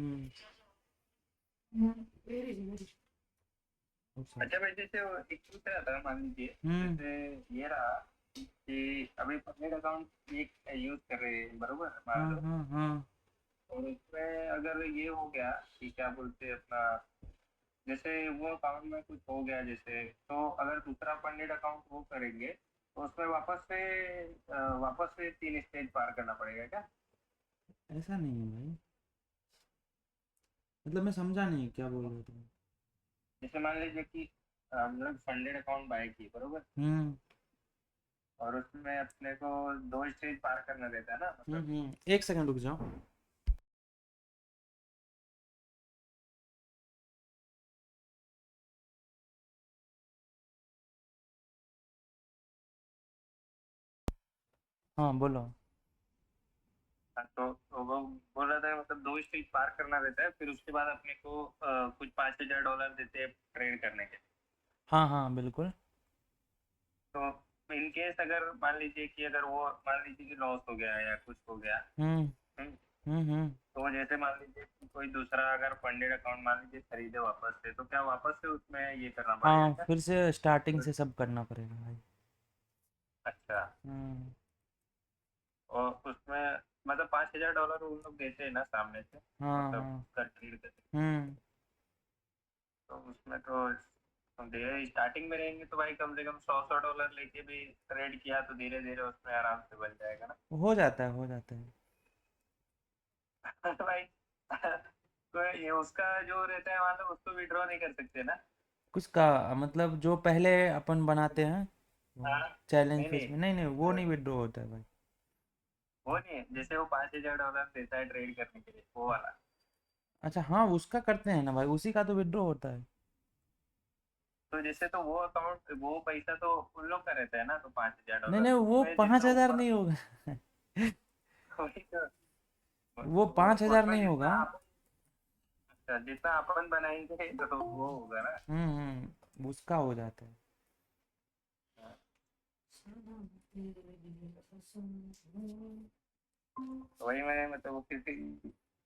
हम्म। अच्छा भाई, जैसे वो एक पूछ रहा था, मान लीजिए हम्म। जैसे ये रहा कि अभी पब्लिक अकाउंट एक यूज कर रहे हैं, बरोबर मान हाँ लो। हाँ हाँ। और उसमें अगर ये हो गया कि क्या बोलते हैं अपना, जैसे वो अकाउंट में कुछ हो गया जैसे, तो अगर दूसरा फंडेड अकाउंट वो करेंगे तो उसमें वापस से 3 स्टेज पार करना पड़ेगा क्या? ऐसा नहीं है भाई, मतलब मैं समझा नहीं क्या बोल रहे हो तुम। जैसे मान लीजिए कि हम लोग फंडेड अकाउंट बाय किए, बरोबर। हम्म और उसमें अपने को 2 स्टेज पार करना रहता है ना, मतलब। एक सेकंड रुक जाओ। हाँ बोलो। तो वो बोल रहा था, मतलब 2 स्टेज पार करना रहता है, फिर उसके बाद अपने को कुछ $5,000 देते हैं ट्रेड करने के। हाँ हाँ बिल्कुल। तो इन केस अगर मान लीजिए कि अगर वो मान लीजिए कि लॉस हो गया या कुछ हो गया। हम्म हम्म, हम्म। तो जैसे मान लीजिए कि कोई दूसरा अगर फंडेड अकाउंट मान लीजिए खरीदे वापस से, तो क्या वापस से उसमें ये करना पड़ेगा हाँ क्या? फिर से स्टार्टिंग से सब करना पड़ेगा भाई। अच्छा। हम्म। और उसमें मतलब $5,000 उन लोग देते हैं ना सामने से, हाँ मतलब हाँ। कर खरीद कर। हम्म। तो उसमें तो धीरे स्टार्टिंग में रहेंगे तो भाई कम से कम $100 लेके भी ट्रेड किया तो धीरे धीरे उसमें आराम से बन जाएगा ना। हो जाता है, हो जाता है। भाई तो ये उसका जो रहता है, मान लो उसको विड्रॉ नहीं कर सकते ना? कुछ का मतलब जो पहले अपन बनाते हैं हाँ। चैलेंज नहीं फेज नहीं, में, नहीं नहीं वो नहीं विड्रॉ होता है भाई। वो नहीं है, जैसे वो $5,000 देता है ट्रेड करने के लिए, वो वाला। अच्छा हाँ, उसका करते हैं ना भाई, उसी का तो विड्रॉ होता है। तो जैसे तो वो अकाउंट वो पैसा तो उन लोग का रहता है ना, तो पाँच हजार नहीं डॉलर नहीं, वो उसमें पाँच जितना हजार ऊपर। नहीं होगा। वही तो। वो वो 5,000 उसमें नहीं जितना होगा। आप, अच्छा, जितना अपन बनाएंगे तो वो होगा ना। उसका हो जाता है। तो वही मैं मतलब वो किसी,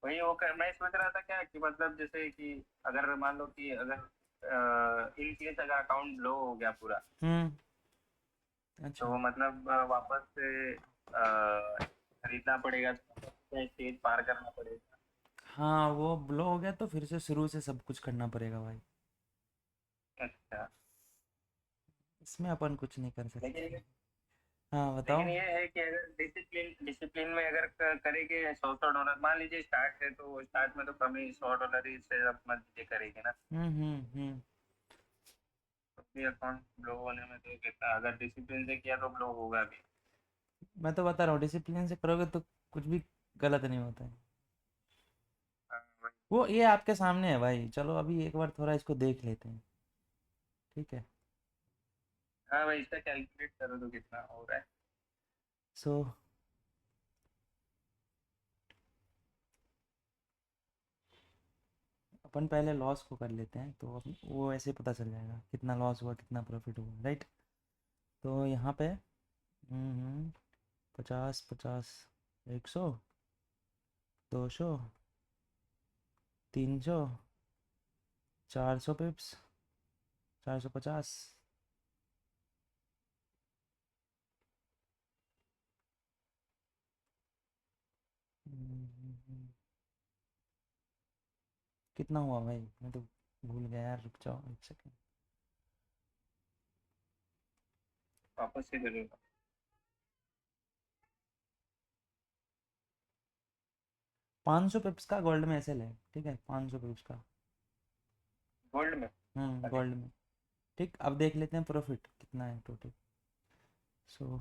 वही वो कर, मैं सोच रहा था क्या कि मतलब जैसे कि अगर मान लो कि अगर इन केस अगर अकाउंट लो हो गया पूरा, अच्छा। तो मतलब वापस से खरीदना पड़ेगा, स्टेज पार करना पड़ेगा। हाँ वो ब्लो हो गया तो फिर से शुरू से सब कुछ करना पड़ेगा भाई। अच्छा। इसमें अपन कुछ नहीं कर सकते। लेकिन हाँ लेकिन बताओ। ये है कि अगर डिसिप्लिन डिसिप्लिन में अगर करेंगे, $100 मान लीजिए स्टार्ट है, तो स्टार्ट में तो कम ही $100 ही से अपना ये करेंगे ना। हम्म। तो भी अकाउंट ब्लो होने में तो कितना, अगर डिसिप्लिन से किया तो ब्लो होगा भी। मैं तो बता रहा हूँ, डिसिप्लिन से करोगे तो कुछ भी गलत नहीं होता है। हाँ वो ये आपके सामने है भाई, चलो अभी एक बार थोड़ा इसको देख लेते हैं। ठीक है। हाँ भाई, इसका कैलकुलेट करो तो कितना हो रहा है। सो अपन पहले लॉस को कर लेते हैं, तो वो ऐसे पता चल जाएगा कितना लॉस हुआ कितना प्रॉफिट हुआ, राइट। तो यहाँ पे 50 50, 100, 200, 300, 400 पिप्स, 450। कितना हुआ भाई, मैं तो भूल गया यार, रुक जाओ एक सेकंड। वापस से करूँगा। 500 पिप्स का गोल्ड में ऐसे ले, ठीक है, 500 पिप्स का। गोल्ड में खाली। गोल्ड में। ठीक, अब देख लेते हैं प्रॉफिट कितना है टोटल। सो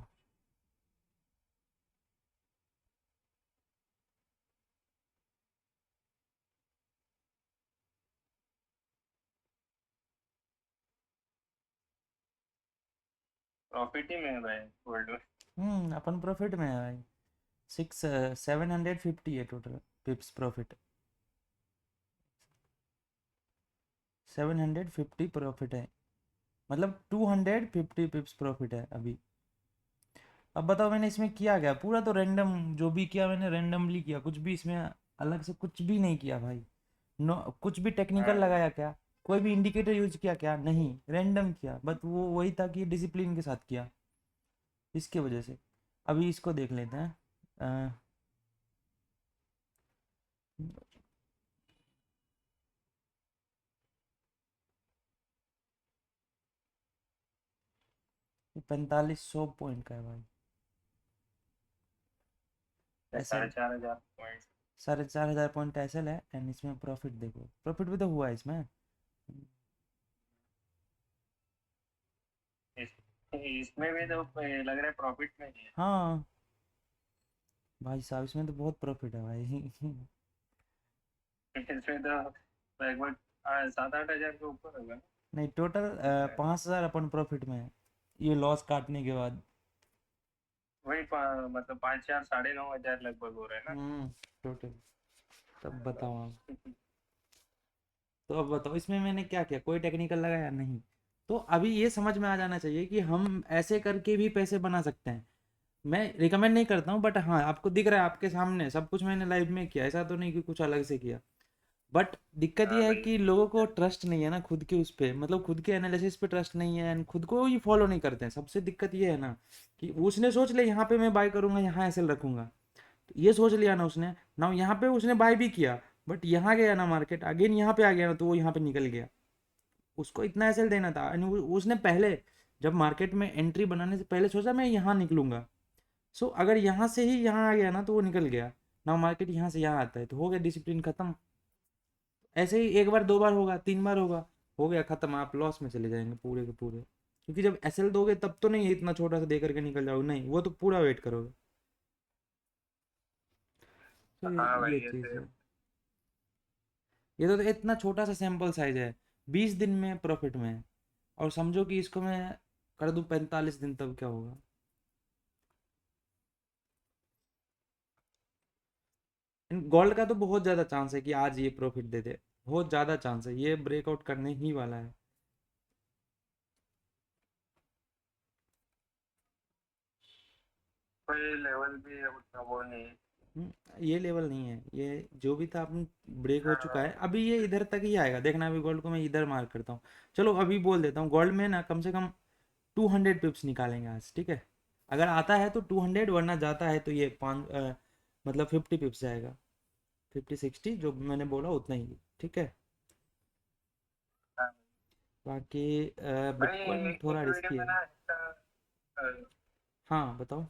प्रॉफिट ही में है भाई गोल्ड में। अपन प्रॉफिट में है भाई। 750 है टोटल पिप्स प्रॉफिट। 750 प्रॉफिट है, मतलब 250 पिप्स प्रॉफिट है अभी। अब बताओ मैंने इसमें किया क्या, पूरा तो रैंडम, जो भी किया मैंने रैंडमली किया, कुछ भी इसमें अलग से कुछ भी नहीं किया भाई। नो, कुछ भी टेक्निकल हाँ लगाया क्या? कोई भी इंडिकेटर यूज किया क्या? नहीं, रैंडम किया, बट वो वही था कि डिसिप्लिन के साथ किया, इसके वजह से। अभी इसको देख लेते हैं। अ, ये 4500 पॉइंट का है भाई। एस साढ़े एल, चार हजार पॉइंट 4500 पॉइंट एस एल है, एंड इसमें प्रॉफिट देखो, प्रॉफिट भी तो हुआ है इसमें। इसमें भी तो लग रहा है प्रॉफिट में ही है। हाँ भाई साहब, इसमें तो बहुत प्रॉफिट है भाई। इसमें तो लगभग 7-8 हजार के ऊपर होगा ना। नहीं, टोटल दिख रहा है 5000 अपन प्रॉफिट में है, ये लॉस काटने के बाद। वही मतलब 5-4 9.5 हजार लगभग हो रहा है ना। टोटल। तब बताओ आप। तो अब बताओ, इसमें मैंने क्या किया? कोई टेक्निकल लगाया नहीं। तो अभी ये समझ में आ जाना चाहिए कि हम ऐसे करके भी पैसे बना सकते हैं। मैं रिकमेंड नहीं करता हूँ, बट हाँ, आपको दिख रहा है, आपके सामने सब कुछ मैंने लाइव में किया, ऐसा तो नहीं कि कुछ अलग से किया। बट दिक्कत हाँ ये है भाई। कि लोगों को ट्रस्ट नहीं है ना खुद के उस पे, मतलब खुद के एनालिसिस पे ट्रस्ट नहीं है, एंड खुद को ही फॉलो नहीं करते हैं। सबसे दिक्कत ये है ना कि उसने सोच लिया यहाँ पे मैं बाय करूंगा, यहाँ ऐसे रखूंगा, तो ये सोच लिया ना उसने, ना यहाँ पे उसने बाय भी किया, बट यहाँ गया ना मार्केट, अगेन यहाँ पे आ गया ना, तो वो यहाँ पे निकल गया। उसको इतना एसएल देना था, and उसने पहले, जब मार्केट में एंट्री बनाने से पहले सोचा मैं यहाँ निकलूंगा। सो अगर यहाँ से ही यहाँ आ गया ना, तो वो निकल गया ना, मार्केट यहाँ से यहाँ आता है, तो हो गया डिसिप्लिन खत्म। ऐसे ही एक बार, दो बार होगा, तीन बार होगा, हो गया खत्म, आप लॉस में चले जाएंगे पूरे के पूरे। क्योंकि जब एसएल दोगे तब तो नहीं है इतना छोटा सा दे करके निकल जाओगे, नहीं, वो तो पूरा वेट करोगे। तो हाँ ये भाई चीज़ ऐसे। है। ये तो इतना छोटा सा सैंपल साइज है, 20 दिन में प्रॉफिट में है। और समझो कि इसको मैं कर दूं 45 दिन, तब क्या होगा? गोल्ड का तो बहुत ज़्यादा चांस है कि आज ये प्रॉफिट दे दे, बहुत ज़्यादा चांस है, ये ब्रेकआउट करने ही वाला है। कोई लेवल भी उतना वो नहीं है। ये लेवल नहीं है, ये जो भी था अपन, ब्रेक हो चुका है, हाँ अभी ये इधर तक ही आएगा देखना। अभी गोल्ड को मैं इधर मार्क करता हूँ। चलो अभी बोल देता हूँ, गोल्ड में ना कम से कम 200 पिप्स निकालेंगे आज, ठीक है? अगर आता है तो 200, वरना जाता है तो ये मतलब 50 पिप्स जाएगा, 50-60 जो मैंने बोला उतना ही, ठीक है? हाँ। बाकी भाई बिटकॉइन एक थोड़ा वीडियो रिस्की में है। ना इसका हाँ बताओ।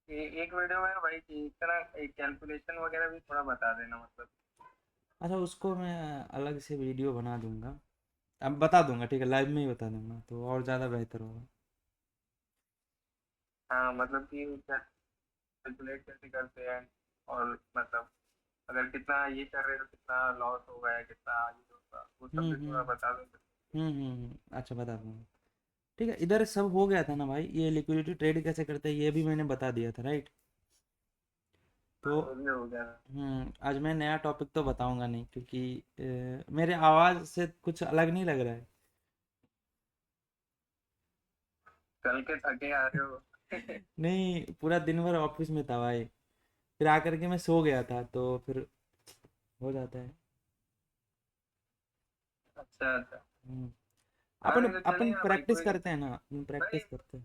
एक वीडियो में भाई इस तरह कैलकुलेशन वगैरह भी थोड़ा बता देना मतलब। अच्छा, उसको मैं अलग से वीडियो बना दूंगा, अब बता दूंगा, ठीक है, लाइव में ही बता दूंगा, तो और ज़्यादा बेहतर होगा। हाँ मतलब कि कैलकुलेट कैसे करते हैं, और मतलब अगर कितना ये कर रहे हैं तो कितना लॉस होगा या कितना ये होगा, वो सब हम्म भी थोड़ा हम्म बता दो तो। अच्छा, बता दूंगा। ठीक है, इधर सब हो गया था ना भाई, ये लिक्विडिटी ट्रेड कैसे करते हैं ये भी मैंने बता दिया था, राइट? तो हाँ वो भी हो गया। आज मैं नया टॉपिक तो बताऊंगा नहीं, क्योंकि मेरे आवाज़ से कुछ अलग नहीं लग रहा है। चल के थके आ रहे हो। नहीं, पूरा दिन भर ऑफिस में था भाई, फिर आकर के मैं सो गया था, तो फिर हो जाता है। अच्छा अच्छा। हम्म, हाँ अपन नहीं तो अपन चलेगा भाई प्रैक्टिस कोई करते दिक्कत हैं ना, अपन भाई। प्रैक्टिस करते हैं।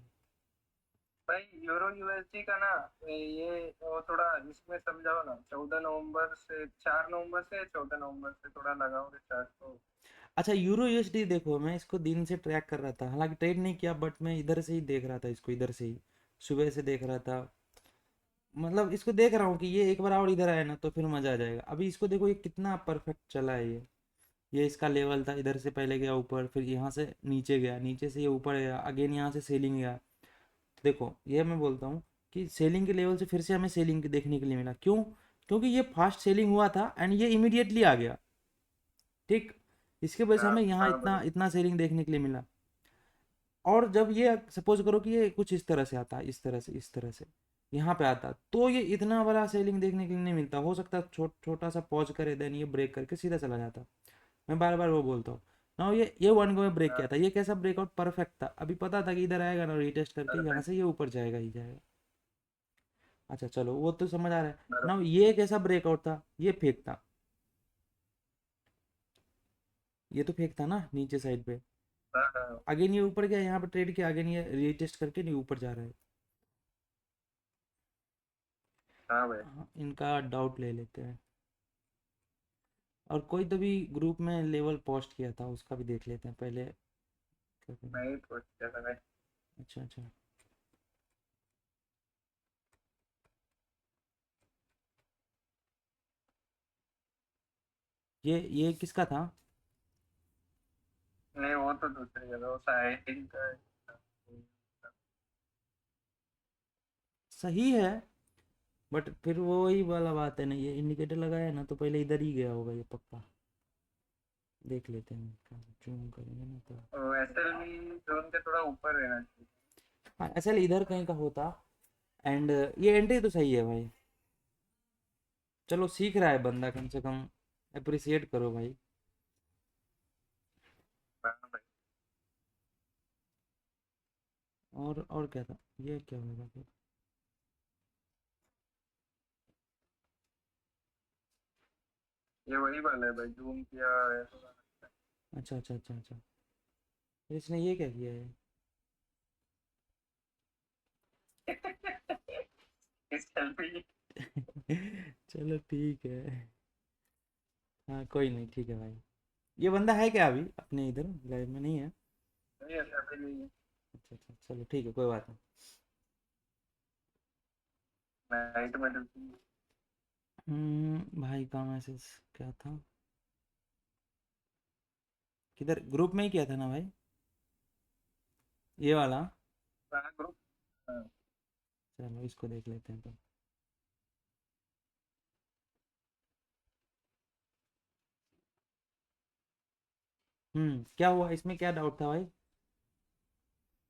भाई यूरो यूएसडी का ना ये वो थोड़ा इसमें समझाओ ना, 14 नवंबर से 4 नवंबर से 14 नवंबर से थोड़ा लगाओ रिचार्ज तो। अच्छा, यूरो यूएसडी देखो, मैं इसको दिन से ट्रैक कर रहा था, हालांकि ट्रेड नहीं किया, बट मैं इधर से ही देख रहा था इसको, इधर से ही सुबह से देख रहा था। मतलब इसको देख रहा हूँ कि ये एक बार और इधर आया ना, तो फिर मज़ा आ जाएगा। अभी इसको देखो, ये कितना परफेक्ट चला है ये इसका लेवल था, इधर से पहले गया ऊपर, फिर यहाँ से नीचे गया, नीचे से ये ऊपर गया, अगेन यहाँ से सेलिंग गया। देखो, ये मैं बोलता हूँ कि सेलिंग के लेवल से फिर से हमें सेलिंग देखने के लिए मिला, क्यों? क्योंकि ये फास्ट सेलिंग हुआ था, एंड ये इमीडिएटली आ गया, ठीक? इसके वजह से हाँ हमें यहाँ हाँ इतना भाई। इतना सेलिंग देखने के लिए मिला। और जब ये सपोज करो कि ये कुछ इस तरह से आता, इस तरह से, इस तरह से यहाँ पे आता, तो ये इतना बड़ा सेलिंग देखने के लिए नहीं मिलता, हो सकता है छोटा सा पॉज करे, देन ये ब्रेक करके सीधा चला जाता। मैं बार बार वो बोलता हूँ ना, ये वन गो में ब्रेक किया हाँ था, ये कैसा ब्रेकआउट परफेक्ट था, अभी पता था कि इधर आएगा ना, रीटेस्ट करके यहाँ परफेक्ट। से ये ऊपर जाएगा ही जाएगा। अच्छा चलो वो तो समझ आ रहा है ना। बराबर। ये कैसा ब्रेकआउट था, ये फेक था, ये तो फेक था ना नीचे साइड पे। हाँ हाँ। अगेन ये ऊपर गया, यहाँ पे ट्रेड किया, अगेन ये रीटेस्ट करके नहीं ऊपर जा रहा है। हाँ भाई। हाँ, इनका डाउट ले लेते हैं। और कोई तो भी ग्रुप में लेवल पोस्ट किया था, उसका भी देख लेते हैं पहले क्या मैं करें। ही पूछ रहा था भाई। अच्छा अच्छा। ये किसका था? नहीं वो तो दूसरी जगह, वो साइटिंग का। सही है, बट फिर वो वही वाला बात है ना, ये इंडिकेटर लगाया है ना तो पहले इधर ही गया होगा ये पक्का। देख लेते हैं, जूम करेंगे ना तो। एसएल भी जोन के थोड़ा ऊपर रहना चाहिए। हाँ असल इधर कहीं का होता। एंड ये एंट्री तो सही है भाई। चलो सीख रहा है बंदा कम से कम, अप्रिसिएट करो भाई। हाँ भाई। और क्या था, ये क्या होगा फिर? ये वही वाला है भाई, जूम किया है थोड़ा। अच्छा अच्छा अच्छा अच्छा। फिर इसने ये क्या किया है? इस सेल्फी। चलो ठीक है। हाँ कोई नहीं, ठीक है भाई। ये बंदा है क्या अभी अपने इधर लाइव में नहीं है? नहीं ऐसा भी नहीं है। अच्छा अच्छा चलो ठीक है, कोई बात नहीं। नाइट में ड्यूटी। भाई का मैसेज क्या था? किधर ग्रुप में ही किया था ना भाई, ये वाला? ग्रुप। हाँ। चलो इसको देख लेते हैं तो। क्या हुआ इसमें, क्या डाउट था भाई?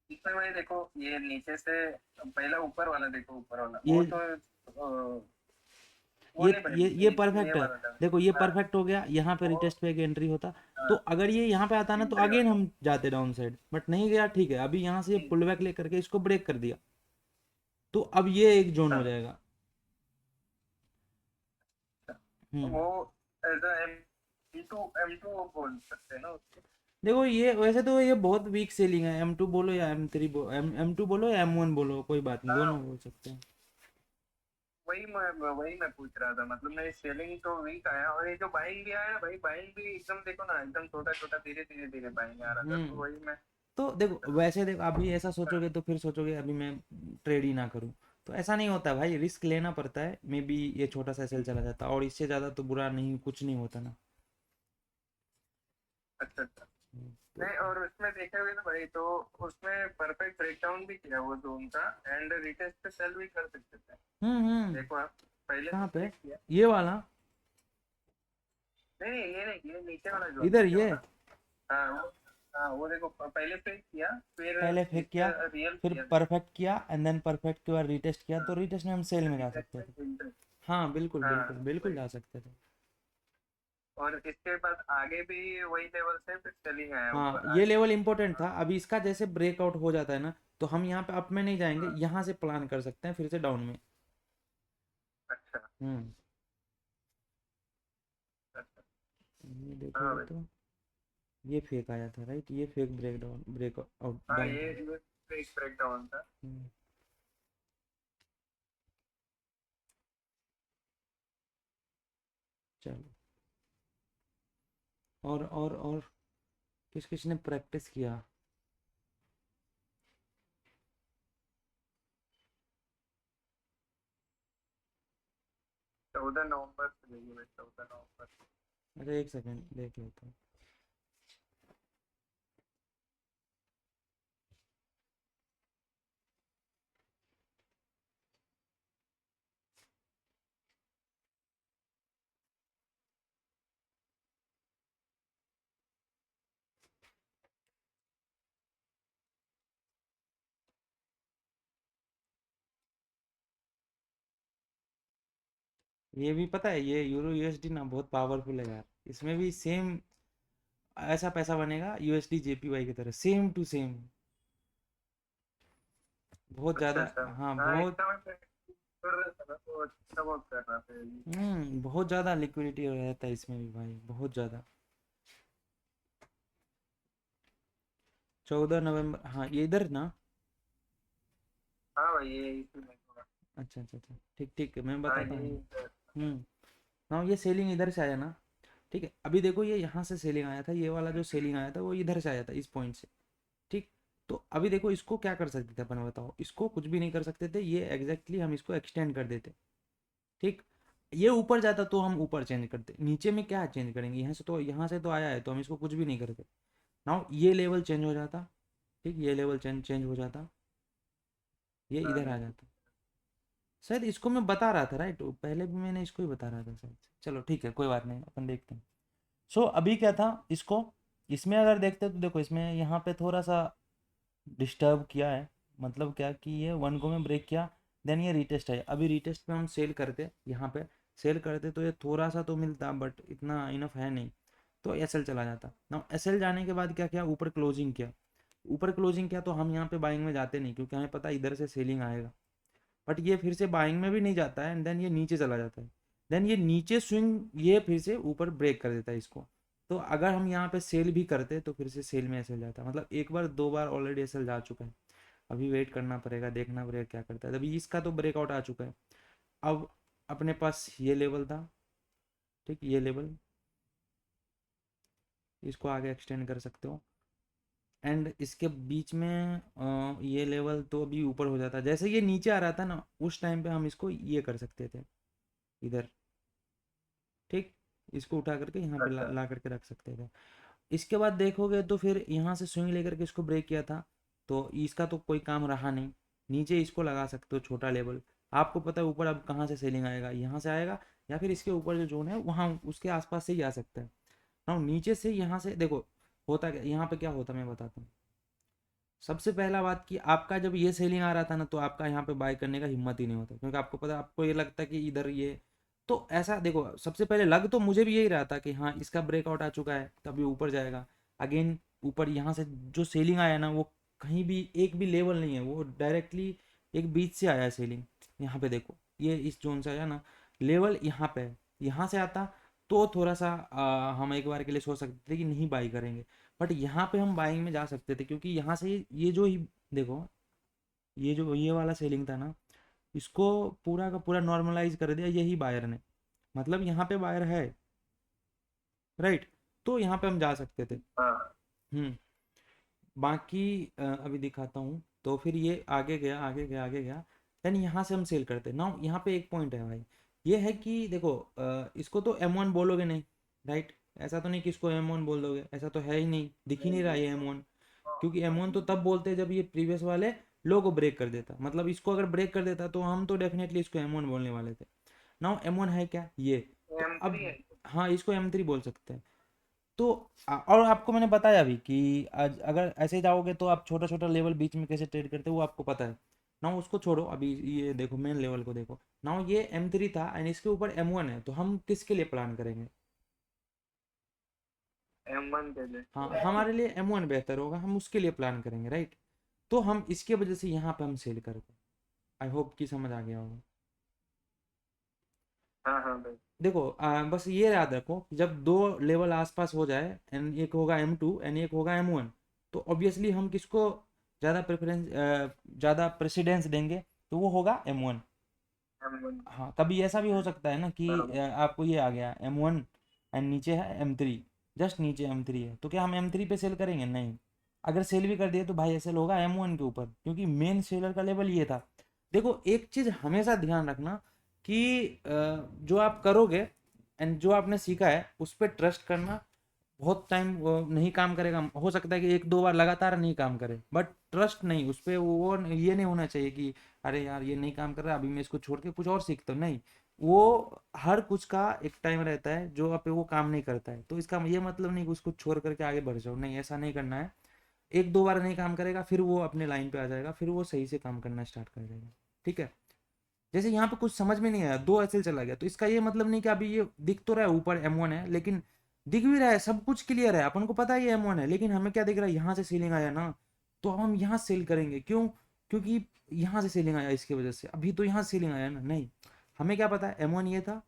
इसमें भाई देखो, ये नीचे से पहला ऊपर वाला देखो, ऊपर वाला वो ये तो वो नहीं ये भाई, ये परफेक्ट है। वाला था। देखो ये हाँ परफेक्ट हो गया, यहाँ पे वो। रिटेस्ट पे एक एंट्री होता। तो हाँ अगर ये यहाँ पे आता ना तो एंट्री अगेन वाला। हम जाते डाउन साइड, बट नहीं गया, ठीक है। अभी यहाँ से ये पुल बैक लेकर के इसको ब्रेक कर दिया, तो अब ये एक जोन हो हाँ। जाएगा। तो हम्म। वो ऐसा एम टू बोल सकते हैं ना उसको। देखो ये वैसे तो ये बहुत वीक सेलिंग है, M2 बोलो या M3 M2 बोलो या M1 बोलो, कोई बात नहीं, हाँ दोनों बोल सकते हैं। वही मैं पूछ रहा था, मतलब मेरी सेलिंग तो वीक आया, और ये जो बाइंग भी आया भाई, बाइंग भी एकदम देखो ना, एकदम छोटा छोटा धीरे धीरे धीरे बाइंग आ रहा था, तो हम्म। वही मैं। तो देखो वैसे देखो अभी ऐसा सोचोगे तो फिर सोचोगे अभी मैं ट्रेड ही ना करूं। तो ऐसा नहीं होता भाई, रिस्क लेना पड़ता है। मे बी ये छोटा सा सेल चला जाता और इससे ज़्यादा तो बुरा नहीं, कुछ नहीं होता ना। अच्छा अच्छा। तो नहीं, और उसमें देखा हुए ना भाई, तो उसमें परफेक्ट ब्रेकडाउन भी किया वो जोन का, एंड रिटेस्ट पे सेल भी कर सकते थे। देखो आप, पहले कहाँ तो पे? चेक किया। ये वाला? नहीं नहीं, ये नहीं, ये नीचे वाला जोन, इधर नीचे ये? वाला। हाँ वो। हाँ वो देखो, पहले फेक किया, फिर पहले फेक नीचे किया, रियल फिर किया, देखो। परफेक्ट किया, एंड देन परफेक्ट के बाद रिटेस्ट किया, हाँ तो रिटेस्ट में हम सेल में जा रिटेस्ट सकते में थे। इंटर। हाँ बिल्कुल बिल्कुल हाँ बिल्कुल वही। जा सकते थे। और इसके बाद आगे भी वही लेवल से फिर सेलिंग आया हाँ ऊपर ये आगे। लेवल इंपॉर्टेंट था। अभी इसका जैसे ब्रेकआउट हो जाता है ना, तो हम यहाँ पे अप में नहीं जाएंगे, हाँ। यहाँ से प्लान कर सकते हैं फिर से डाउन में। अच्छा हम्म। अच्छा। ये हाँ देखोगे भाई। तो ये फेक आया था राइट, ये fake break down, break out हाँ डाउन था। ये एक ब्रेक डाउन था। हम्म, चलो। और किस किस ने प्रैक्टिस किया? 14 नवंबर से लेंगे भाई, 14 नवंबर। अरे एक सेकंड देख लेता हूँ। ये भी पता है, ये यूरो यूएसडी ना बहुत पावरफुल है यार, इसमें भी सेम ऐसा पैसा बनेगा यूएसडी जेपीवाई की तरह, सेम टू सेम। बहुत अच्छा ज़्यादा। अच्छा। हाँ हाँ बहुत। एकदम। कर रहा था ना, तो अच्छा बहुत कर रहा था ये। बहुत ज़्यादा लिक्विडिटी रहता है इसमें भी भाई, बहुत ज़्यादा। 14 नवंबर, हाँ ये इधर ना। हाँ भाई ये इसी में थोड़ा। अच्छा अच्छा अच्छा, ठीक ठीक है, मैं हाँ बताता ये हूँ। इधर। हम्म। हाँ ये सेलिंग इधर से आया ना। ठीक है, अभी देखो ये यहाँ से सेलिंग आया था, ये वाला जो सेलिंग आया था वो इधर से आया था, इस पॉइंट से। ठीक। तो अभी देखो इसको क्या कर सकते थे अपन, बताओ, इसको कुछ भी नहीं कर सकते थे, ये एग्जैक्टली हम इसको एक्सटेंड कर देते। ठीक। ये ऊपर जाता तो हम ऊपर चेंज करते, नीचे में क्या चेंज करेंगे, यहाँ से तो आया है, तो हम इसको कुछ भी नहीं करते। नाउ ये लेवल चेंज हो जाता। ठीक, ये लेवल चेंज चेंज हो जाता, ये हाँ इधर आ जाता। शायद इसको मैं बता रहा था, राइट, पहले भी मैंने इसको ही बता रहा था शायद। चलो ठीक है, कोई बात नहीं, अपन देखते हैं। सो अभी क्या था इसको, इसमें अगर देखते तो देखो इसमें यहाँ पे थोड़ा सा डिस्टर्ब किया है। मतलब क्या कि ये 1 को में ब्रेक किया, देन ये रीटेस्ट है। अभी रीटेस्ट पे हम सेल करते, यहाँ पे सेल करते तो ये थोड़ा सा तो मिलता, बट इतना इनफ है नहीं, तो एसएल चला जाता ना। एसएल जाने के बाद क्या किया, ऊपर क्लोजिंग किया। ऊपर क्लोजिंग किया तो हम यहाँ पे बाइंग में जाते नहीं, क्योंकि हमें पता है इधर से सेलिंग आएगा। बट ये फिर से बाइंग में भी नहीं जाता है, एंड देन ये नीचे चला जाता है। देन ये नीचे स्विंग, ये फिर से ऊपर ब्रेक कर देता है इसको। तो अगर हम यहाँ पे सेल भी करते तो फिर से सेल में एसएल जाता है, मतलब एक बार दो बार ऑलरेडी एसएल जा चुका है। अभी वेट करना पड़ेगा, देखना पड़ेगा क्या करता है। अभी इसका तो ब्रेकआउट आ चुका है। अब अपने पास ये लेवल था। ठीक, ये लेवल, इसको आगे एक्सटेंड कर सकते हो। एंड इसके बीच में ये लेवल तो अभी ऊपर हो जाता, जैसे ये नीचे आ रहा था ना, उस टाइम पे हम इसको ये कर सकते थे इधर। ठीक, इसको उठा करके यहाँ पे अच्छा। ला करके रख सकते थे। इसके बाद देखोगे तो फिर यहाँ से स्विंग लेकर के इसको ब्रेक किया था, तो इसका तो कोई काम रहा नहीं। नीचे इसको लगा सकते हो छोटा लेवल। आपको पता है ऊपर अब कहाँ से सेलिंग आएगा, यहाँ से आएगा, या फिर इसके ऊपर जो जोन है वहाँ उसके आसपास से ही आ सकता है ना। नीचे से यहाँ से देखो होता क्या, यहाँ पे क्या होता मैं बताता हूँ। सबसे पहला बात कि आपका जब ये सेलिंग आ रहा था ना, तो आपका यहाँ पे बाय करने का हिम्मत ही नहीं होता, क्योंकि आपको पता, आपको ये लगता है कि इधर ये, तो ऐसा देखो, सबसे पहले लग तो मुझे भी यही रहा था कि हाँ इसका ब्रेकआउट आ चुका है, तभी ऊपर जाएगा। अगेन ऊपर यहाँ से जो सेलिंग आया ना, वो कहीं भी एक भी लेवल नहीं है, वो डायरेक्टली एक बीच से आया है सेलिंग। यहाँ पे देखो ये इस जोन से आया ना, लेवल यहाँ पे है, यहाँ से आता तो थोड़ा सा हम एक बार के लिए सोच सकते थे कि नहीं बाई करेंगे। बट यहाँ पे हम बाइंग में जा सकते थे, क्योंकि यहाँ से ये जो ही देखो, ये जो ये वाला सेलिंग था ना, इसको पूरा का पूरा नॉर्मलाइज कर दिया यही बायर ने। मतलब यहाँ पे बायर है, राइट, तो यहाँ पे हम जा सकते थे। हाँ हम्म। बाकी अभी दिखाता हूँ, तो फिर ये आगे गया आगे गया आगे गया। देन यहाँ से हम सेल करते ना। यहाँ पे एक पॉइंट है भाई, ये है कि देखो इसको तो M1 बोलोगे नहीं, राइट। ऐसा तो नहीं कि इसको M1 बोल दोगे, ऐसा तो है ही नहीं, दिख ही नहीं रहा ये M1। क्योंकि M1 तो तब बोलते हैं जब ये प्रीवियस वाले लो को ब्रेक कर देता, मतलब इसको अगर ब्रेक कर देता तो हम तो डेफिनेटली इसको M1 बोलने वाले थे। नाउ M1 है क्या ये, तो M3 अब है। हाँ इसको M3 बोल सकते हैं। तो और आपको मैंने बताया भी कि आज अगर ऐसे जाओगे तो आप छोटा छोटा लेवल बीच में कैसे ट्रेड करते हो वो आपको पता है ना। उसको छोड़ो, अभी ये देखो मेन लेवल को देखो ना, ये M3 था एंड इसके ऊपर M1 है, तो हम किसके लिए प्लान करेंगे। M1 के लिए। हाँ हमारे लिए M1 बेहतर होगा, हम उसके लिए प्लान करेंगे, राइट। तो हम इसके वजह से यहाँ पे हम सेल करते। आई होप कि समझ आ गया होगा। हाँ हाँ भाई। देखो बस ये याद रखो कि जब दो लेवल आसपास हो जाए, एंड एक होगा M2 एंड एक होगा M1, तो ऑब्वियसली हम किसको ज़्यादा प्रेफरेंस, ज़्यादा प्रेसिडेंस देंगे, तो वो होगा M1। M1। हाँ कभी ऐसा भी हो सकता है ना कि हाँ आपको ये आ गया M1 एंड नीचे है M3, जस्ट नीचे M3 है, तो क्या हम M3 पे सेल करेंगे, नहीं। अगर सेल भी कर दिए तो भाई सेल होगा M1 के ऊपर, क्योंकि मेन सेलर का लेवल ये था। देखो एक चीज़ हमेशा ध्यान रखना कि जो आप करोगे एंड जो आपने सीखा है उस पर ट्रस्ट करना। बहुत टाइम नहीं काम करेगा, हो सकता है कि एक दो बार लगातार नहीं काम करे, बट ट्रस्ट नहीं उस पर, वो ये नहीं होना चाहिए कि अरे यार ये नहीं काम कर रहा, अभी मैं इसको छोड़ के कुछ और सीखता हूँ, नहीं। वो हर कुछ का एक टाइम रहता है जो आप पे वो काम नहीं करता है, तो इसका ये मतलब नहीं कि उसको छोड़ करके आगे बढ़ जाओ, नहीं, ऐसा नहीं करना है। एक दो बार नहीं काम करेगा, फिर वो अपने लाइन पे आ जाएगा, फिर वो सही से काम करना स्टार्ट कर देगा। ठीक है। जैसे यहाँ पे कुछ समझ में नहीं आया, दो एसएल चला गया, तो इसका ये मतलब नहीं कि अभी ये दिख तो रहा है ऊपर M1 है, लेकिन दिख भी रहा है, सब कुछ क्लियर है, अपन को पता है ये M1 है, लेकिन हमें क्या दिख रहा है, यहाँ से सीलिंग आया ना, तो अब हम यहाँ सेल करेंगे, क्यों। क्योंकि यहाँ से सेलिंग आया इसकी वजह से, अभी तो यहाँ से सेलिंग आया ना, नहीं हमें क्या पता है M1 ये था,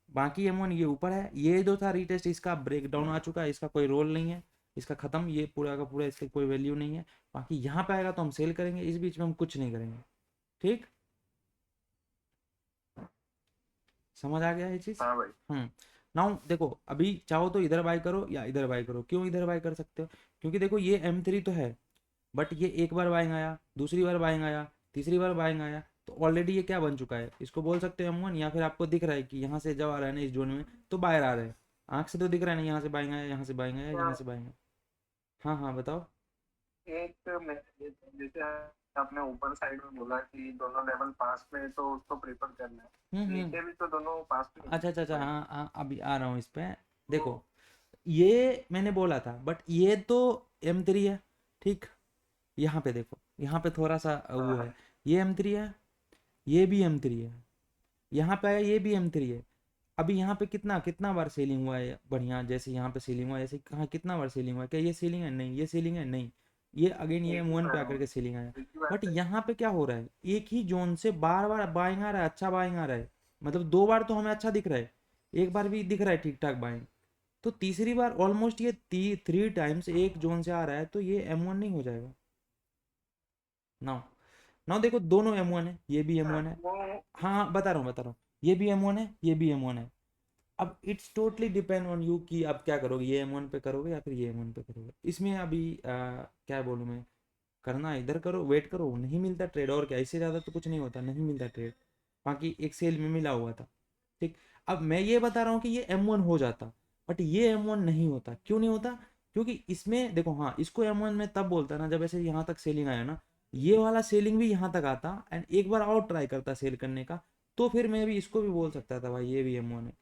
बाकी M1 ये ऊपर है, ये जो था रीटेस्ट इसका ब्रेक डाउन आ चुका है, इसका कोई रोल नहीं है, इसका खत्म, ये पूरा का पूरा इसका कोई वैल्यू नहीं है। बाकी यहाँ पे आएगा तो हम सेल करेंगे, इस बीच में हम कुछ नहीं करेंगे। ठीक, समझ आ गया ये चीज़। हाँ भाई। नाउ देखो, अभी चाहो तो इधर बाय करो या इधर बाय करो। क्यों इधर बाय कर सकते हो? क्योंकि देखो ये M3 तो है, बट ये एक बार बाइंग आया, दूसरी बार बाइंग आया, तीसरी बार बाइंग आया, तो ऑलरेडी ये क्या बन चुका है, इसको बोल सकते हो M1। या फिर आपको दिख रहा है कि यहाँ से जब आ रहा है ना इस जोन में तो बाहर आ रहा है, आंख से तो दिख रहा है ना, यहाँ से बाइंग आया, यहाँ से बाइंग आया, यहाँ से बाइंग आया। हाँ हाँ बताओ। एक मैं जैसे आपने ऊपर साइड में बोला कि दोनों लेवल पास में है, तो उसको प्रेफर करना है। हम्म। नीचे भी तो दोनों पास में अच्छा अच्छा अच्छा, भाई। हाँ हाँ अभी आ रहा हूँ इस पे। देखो ये मैंने बोला था, बट ये तो M3 है, ठीक। यहाँ पे देखो, यहाँ पे थोड़ा सा वो हाँ है, ये M3 है, ये भी M3 है, यहाँ पे आया ये भी M3 है। अभी यहाँ पे कितना कितना बार सेलिंग हुआ है बढ़िया, जैसे यहाँ पे सेलिंग हुआ है, ऐसे कहाँ कितना बार सेलिंग हुआ है? क्या ये सेलिंग है? नहीं। ये सेलिंग है? नहीं। ये अगेन ये एक ही M1 पे बार आकर के सेलिंग आया। एक ही बार बट से। यहाँ पे क्या हो रहा है, एक ही जोन से बार बार बाइंग आ रहा है, अच्छा बाइंग आ रहा है। मतलब दो बार तो हमें अच्छा दिख रहा है, एक बार भी दिख रहा है ठीक ठाक बाइंग, तो तीसरी बार ऑलमोस्ट ये 3 टाइम्स एक जोन से आ रहा है, तो ये M1 नहीं हो जाएगा। नाउ नाउ देखो, दोनों M1 है, ये भी M1 है। वो हाँ हाँ बता रहा हूँ, ये भी M1 है, ये भी M1 है। अब it's totally depend on you कि आप क्या करोगे, ये M1 पे करोगे या फिर ये M1 पे करोगे। इसमें अभी क्या बोलूँ मैं, करना इधर करो, वेट करो, नहीं मिलता ट्रेड, और क्या, इससे ज़्यादा तो कुछ नहीं होता, नहीं मिलता ट्रेड। बाकी एक सेल में मिला हुआ था, ठीक। अब मैं ये बता रहा हूँ कि ये M1 हो जाता, बट ये M1 नहीं होता। क्यों नहीं होता? क्योंकि इसमें देखो, हाँ इसको M1 में तब बोलता ना जब ऐसे यहाँ तक सेलिंग आया ना, ये वाला सेलिंग भी यहाँ तक आता एंड एक बार और ट्राई करता सेल करने का, तो फिर मैं भी इसको भी बोल सकता था भाई ये भी M1 है।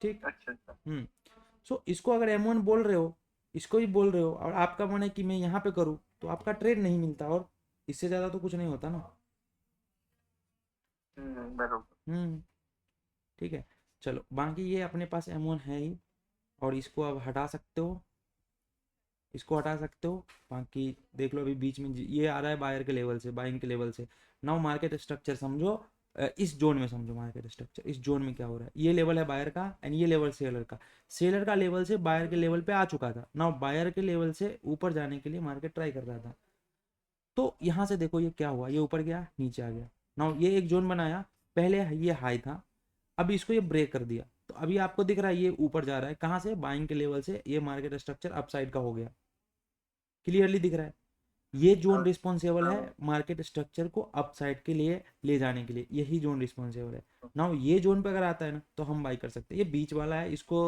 ठीक। अच्छा अच्छा। हम्म। सो इसको अगर M1 बोल रहे हो, इसको भी बोल रहे हो, और आपका मन है कि मैं यहाँ पे करूँ, तो आपका ट्रेड नहीं मिलता, और इससे ज़्यादा तो कुछ नहीं होता ना। बरोबर। ठीक है। चलो बाकी ये अपने पास M1 है ही, और इसको अब हटा सकते हो, इसको हटा सकते हो। बाकी देख लो, अभी बीच में ये आ रहा है बायर के लेवल से, बाइंग के लेवल से। नाउ मार्केट स्ट्रक्चर समझो, इस जोन में समझो मार्केट स्ट्रक्चर, इस जोन में क्या हो रहा है, ये लेवल है बायर का एंड ये लेवल सेलर का। सेलर का लेवल से बायर के लेवल पे आ चुका था, नाउ बायर के लेवल से ऊपर जाने के लिए मार्केट ट्राई कर रहा था। तो यहाँ से देखो ये क्या हुआ, ये ऊपर गया, नीचे आ गया। नाउ ये एक जोन बनाया, पहले ये हाई था, अभी इसको ये ब्रेक कर दिया, तो अभी आपको दिख रहा है ये ऊपर जा रहा है, कहाँ से, बाइंग के लेवल से। ये मार्केट स्ट्रक्चर अपसाइड का हो गया, क्लियरली दिख रहा है। ये जोन हाँ रिस्पॉन्सिबल है हाँ मार्केट स्ट्रक्चर को अपसाइड के लिए ले जाने के लिए, यही जोन रिस्पॉन्सिबल है। नाउ ये जोन पे अगर आता है ना तो हम बाई कर सकते हैं। ये बीच वाला है, इसको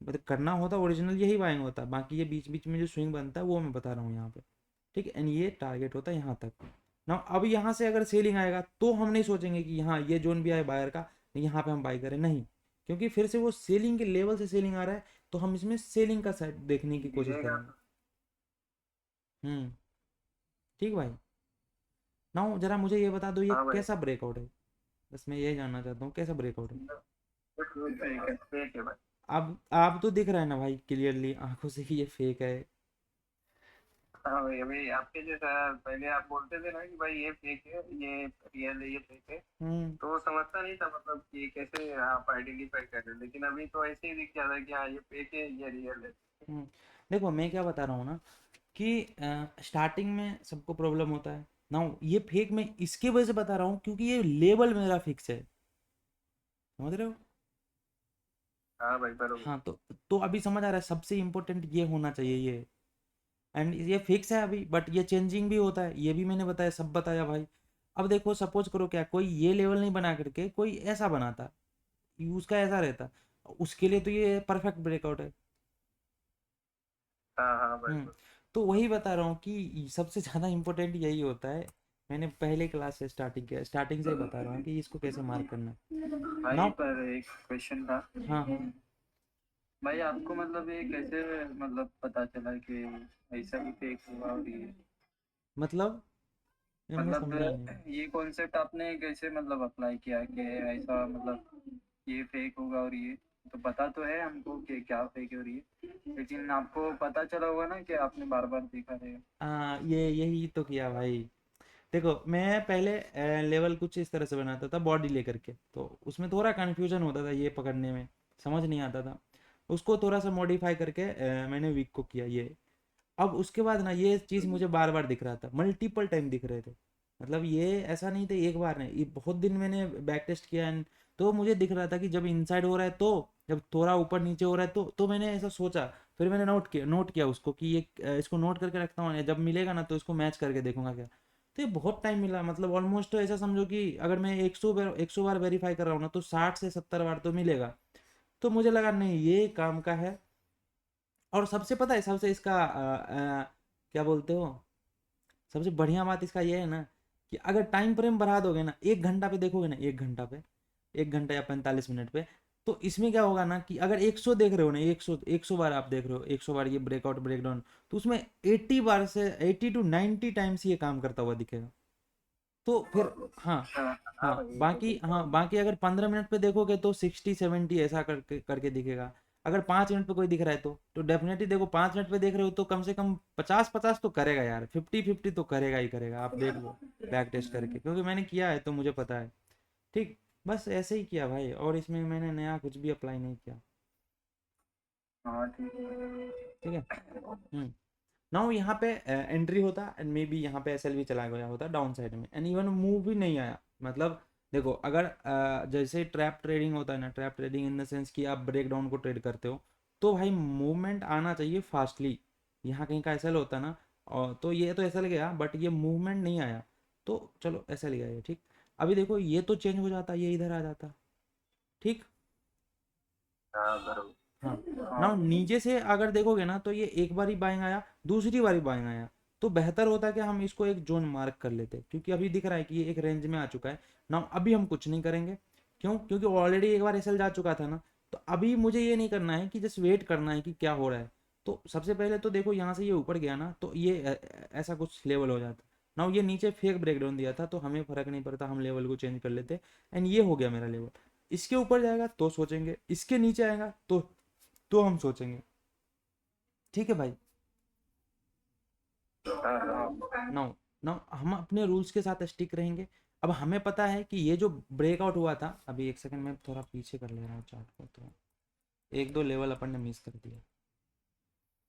मतलब करना होता ओरिजिनल यही बाइंग होता है, बाकी ये बीच बीच में जो स्विंग बनता है वो मैं बता रहा हूँ यहाँ पे, ठीक है। एंड ये टारगेट होता है यहाँ तक। ना अब यहाँ से अगर सेलिंग आएगा तो हम नहीं सोचेंगे कि हाँ ये जोन भी आए बायर का, यहाँ पे हम बाई करें, नहीं। क्योंकि फिर से वो सेलिंग के लेवल से सेलिंग आ रहा है, तो हम इसमें सेलिंग का साइड देखने की कोशिश गिरेगा करेंगे। तो। हम्म। ठीक भाई। नाउ जरा मुझे ये बता दो, ये हाँ भाई। कैसा ब्रेकआउट है? बस मैं ये जानना चाहता हूँ कैसा ब्रेकआउट है। फेक है भाई। अब आप तो दिख रहा है ना भाई क्लियरली आंखों से कि ये फेक है। हाँ भाई, अभी आपके जैसा पहले आप बोलते थे ना कि भाई ये फेक है, ये रियल है, ये फेक है, हम्म। तो वो समझता नहीं था मतलब कि कैसे आप आइडेंटिफाई कर रहे हैं। लेकिन अभी तो ऐसे ही दिख जाता है कि हाँ ये फेक है, ये रियल है। हम्म। देखो मैं क्या बता रहा हूँ ना, कि स्टार्टिंग में सबको प्रॉब्लम होता है ना। ये फेक मैं इसके वजह से बता रहा हूँ क्योंकि ये लेवल मेरा फिक्स है, समझ रहे हो? हाँ भाई बरोबर। हाँ तो अभी समझ आ रहा है, सबसे इम्पोर्टेंट ये होना चाहिए ये। एंड ये फिक्स है अभी, बट ये चेंजिंग भी होता है, ये भी मैंने बताया, सब बताया भाई। अब देखो सपोज करो क्या कोई ये लेवल नहीं बना करके कोई ऐसा बनाता, उसका ऐसा रहता, उसके लिए तो ये परफेक्ट ब्रेकआउट है। हाँ हाँ भाई हम्म। तो वही बता रहा हूँ कि सबसे ज़्यादा इम्पोर्टेंट यही होता है। मैंने पहले क्लास से स्टार्टिंग किया, स्टार्टिंग से ही बता रहा हूँ कि इसको कैसे मार्क करना है। भाई, नाउ पर एक क्वेश्चन था। हाँ हाँ, भाई आपको मतलब ये कैसे मतलब पता चला कि ऐसा भी फेक हुआ और ये मतलब ये मैं मतलब समझा नहीं। ये कॉन्सेप्ट आपने कैसे मतलब अप्लाई किया कि ऐसा मतलब ये फेक होगा और ये तो पता तो है हमको कि क्या फेक हो रही है, लेकिन आपको पता चला होगा ना कि आपने बार बार देखा रहेगा। ये यही तो किया भाई। देखो मैं पहले लेवल कुछ इस तरह से बनाता था बॉडी लेकर के, तो उसमें थोड़ा कन्फ्यूजन होता था ये पकड़ने में, समझ नहीं आता था। उसको थोड़ा सा मॉडिफाई करके मैंने वीक को किया ये। अब उसके बाद ना ये चीज़ मुझे बार बार दिख रहा था, मल्टीपल टाइम दिख रहे थे। मतलब ये ऐसा नहीं था एक बार नहीं, ये बहुत दिन मैंने बैक टेस्ट किया एंड तो मुझे दिख रहा था कि जब इनसाइड हो रहा है तो, जब थोड़ा ऊपर नीचे हो रहा है तो मैंने ऐसा सोचा। फिर मैंने नोट किया उसको कि ये इसको नोट करके रखता हूँ, जब मिलेगा ना तो इसको मैच करके देखूंगा क्या। तो ये बहुत टाइम मिला, मतलब ऑलमोस्ट तो ऐसा समझो कि अगर मैं 100 बार वेरीफाई कर रहा हूँ ना तो 60 से 70 बार तो मिलेगा। तो मुझे लगा नहीं ये काम का है। और सबसे पता है सबसे इसका क्या बोलते हो, सबसे बढ़िया बात इसका ये है ना कि अगर टाइम फ्रेम बढ़ा दोगे ना, 1 घंटा पे देखोगे ना, 1 घंटा पे, 1 घंटा या 45 मिनट पे, तो इसमें क्या होगा ना कि अगर 100 देख रहे हो ना, 100 बार आप देख रहे हो, 100 बार ये ब्रेकआउट ब्रेकडाउन, तो उसमें 80 बार से 80 to 90 टाइम्स ये काम करता हुआ दिखेगा। तो फिर हाँ, अच्छा। हाँ हाँ भाई, तो बाकी, हाँ बाकी अगर 15 मिनट पे देखोगे तो 60 70 ऐसा करके करके दिखेगा। अगर 5 मिनट पे कोई दिख रहा है तो डेफिनेटली देखो, 5 मिनट पे देख रहे हो तो कम से कम 50 50 तो करेगा यार, 50 50 तो करेगा ही करेगा, आप देख लो बैक टेस्ट करके, क्योंकि मैंने किया है तो मुझे पता है। ठीक, बस ऐसे ही किया भाई, और इसमें मैंने नया कुछ भी अप्लाई नहीं किया। हाँ ठीक है। ठीक है। नाउ यहाँ पे एंट्री होता एंड मे बी यहाँ पे एसएल भी चला गया होता डाउन साइड में, एंड इवन मूव भी नहीं आया। मतलब देखो अगर जैसे ट्रैप ट्रेडिंग होता है ना, trap trading in the sense कि आप ब्रेक डाउन को ट्रेड करते हो, तो भाई मूवमेंट आना चाहिए फास्टली। यहाँ कहीं का एसएल होता ना, और तो ये तो एसएल गया बट ये मूवमेंट नहीं आया, तो चलो एसएल गया ये, ठीक। अभी देखो ये तो चेंज हो जाता, ये इधर आ जाता, ठीक। हाँ बरोबर। हाँ, ना हाँ नीचे से अगर देखोगे ना तो ये एक बार ही बाइंग आया, दूसरी बार ही बाइंग आया, तो बेहतर होता कि हम इसको एक जोन मार्क कर लेते, क्योंकि अभी दिख रहा है कि ये एक रेंज में आ चुका है ना। अभी हम कुछ नहीं करेंगे, क्यों, क्योंकि ऑलरेडी एक बार एसएल जा चुका था ना। तो अभी मुझे ये नहीं करना है कि जस्ट वेट करना है कि क्या हो रहा है। तो सबसे पहले तो देखो यहाँ से ये ऊपर गया ना तो ये ऐसा कुछ लेवल हो जाता ना, ये नीचे फेक ब्रेकडाउन दिया था तो हमें फर्क नहीं पड़ता, हम लेवल को चेंज कर लेते। एंड ये हो गया मेरा लेवल। इसके ऊपर जाएगा तो सोचेंगे, इसके नीचे आएगा तो हम सोचेंगे। ठीक है भाई। हाँ हाँ। नाउ, हम अपने रूल्स के साथ स्टिक रहेंगे। अब हमें पता है कि ये जो ब्रेकआउट हुआ था, अभी एक सेकंड में थोड़ा पीछे कर ले रहा हूँ चार्ट को, तो एक दो लेवल अपन ने मिस कर दिया।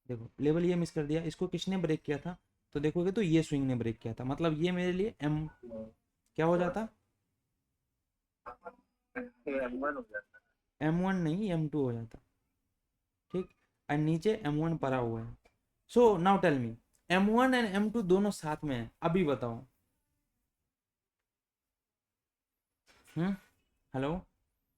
देखो लेवल ये मिस कर दिया, इसको किसने ब्रेक किया था, तो देखोगे तो ये स्विंग ने ब्रेक किया था, मतलब ये मेरे लिए एम क्या हो जाता, ये M1 हो जाता M1 नहीं M2 हो जाता, ठीक। और नीचे M1 पड़ा हुआ है। So now tell me, M1 and M2 दोनों साथ में है, अभी बताओ। हेलो।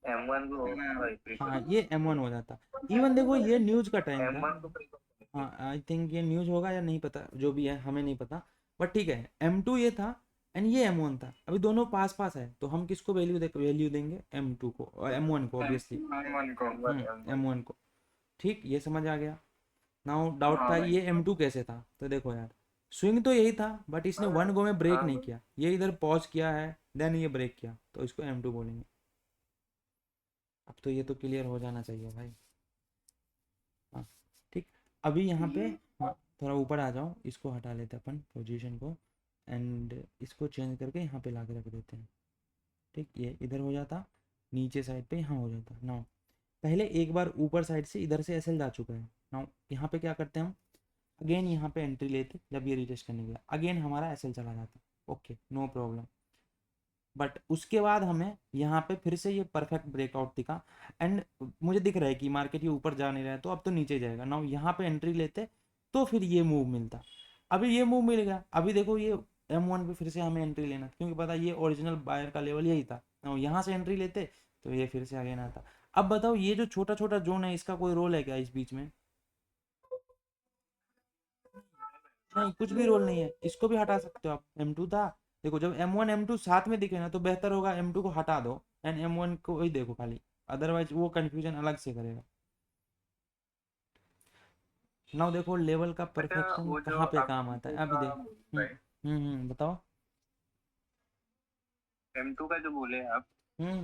है। M1 को हाँ प्रीफर, ये M1 हो जाता। इवन देखो ये न्यूज का टाइम था। M1 को प्रीफर करेंगे। हाँ आई थिंक ये न्यूज होगा या नहीं पता, जो भी है हमें नहीं पता, बट ठीक है। M2 ये था एंड ये M1 था, अभी दोनों पास पास है, तो हम किसको वैल्यू देंगे, M2 को और M1 को ऑब्वियसली। M1 को। M1। M1 को, ठीक, ये समझ आ गया। नाउ डाउट हाँ था भाई। ये M2 कैसे था, तो देखो यार, स्विंग तो यही था बट इसने वन गो में ब्रेक नहीं किया, ये इधर पॉज किया है देन ये ब्रेक किया, तो इसको M2 बोलेंगे। अब तो ये तो क्लियर हो जाना चाहिए भाई। हाँ, ठीक। अभी यहाँ पे, हाँ थोड़ा ऊपर आ जाओ, इसको हटा लेते हैं अपन पोजीशन को, एंड इसको चेंज करके यहाँ पे ला के रख देते हैं। ठीक, ये इधर हो जाता, नीचे साइड पे यहाँ हो जाता। नाउ पहले एक बार ऊपर साइड से इधर से एसएल जा चुका है। नाउ यहाँ पे क्या करते हैं हम, अगेन यहाँ पे एंट्री लेते, जब ये रिटेस्ट करने गया अगेन हमारा एसएल चला जाता, ओके नो प्रॉब्लम। बट उसके बाद हमें यहाँ पे फिर से ये परफेक्ट ब्रेकआउट दिखा, एंड मुझे दिख रहा है कि मार्केट ये ऊपर जा नहीं रहा है तो अब तो नीचे जाएगा ना, यहाँ पे एंट्री लेते तो फिर ये मूव मिलता। अभी ये मूव मिल गया, अभी देखो ये M1 पे फिर से हमें एंट्री लेना, क्योंकि पता ये ओरिजिनल बायर का लेवल यही था ना, यहाँ से एंट्री लेते तो ये फिर से आगे ना आता। अब बताओ ये जो छोटा छोटा जोन है इसका कोई रोल है क्या इस बीच में, नहीं कुछ भी रोल नहीं है, इसको भी हटा सकते हो आप, M2 था। देखो जब M1 M2 साथ में दिखे ना तो बेहतर होगा M2 को हटा दो एंड M1 को ही देखो खाली, अदरवाइज वो कंफ्यूजन अलग से करेगा। नाउ देखो लेवल का अच्छा परफेक्शन वो जो कहाँ पे आप काम आता है, अभी का देख। बोल रहे बताओ। M2 का जो बोले आप,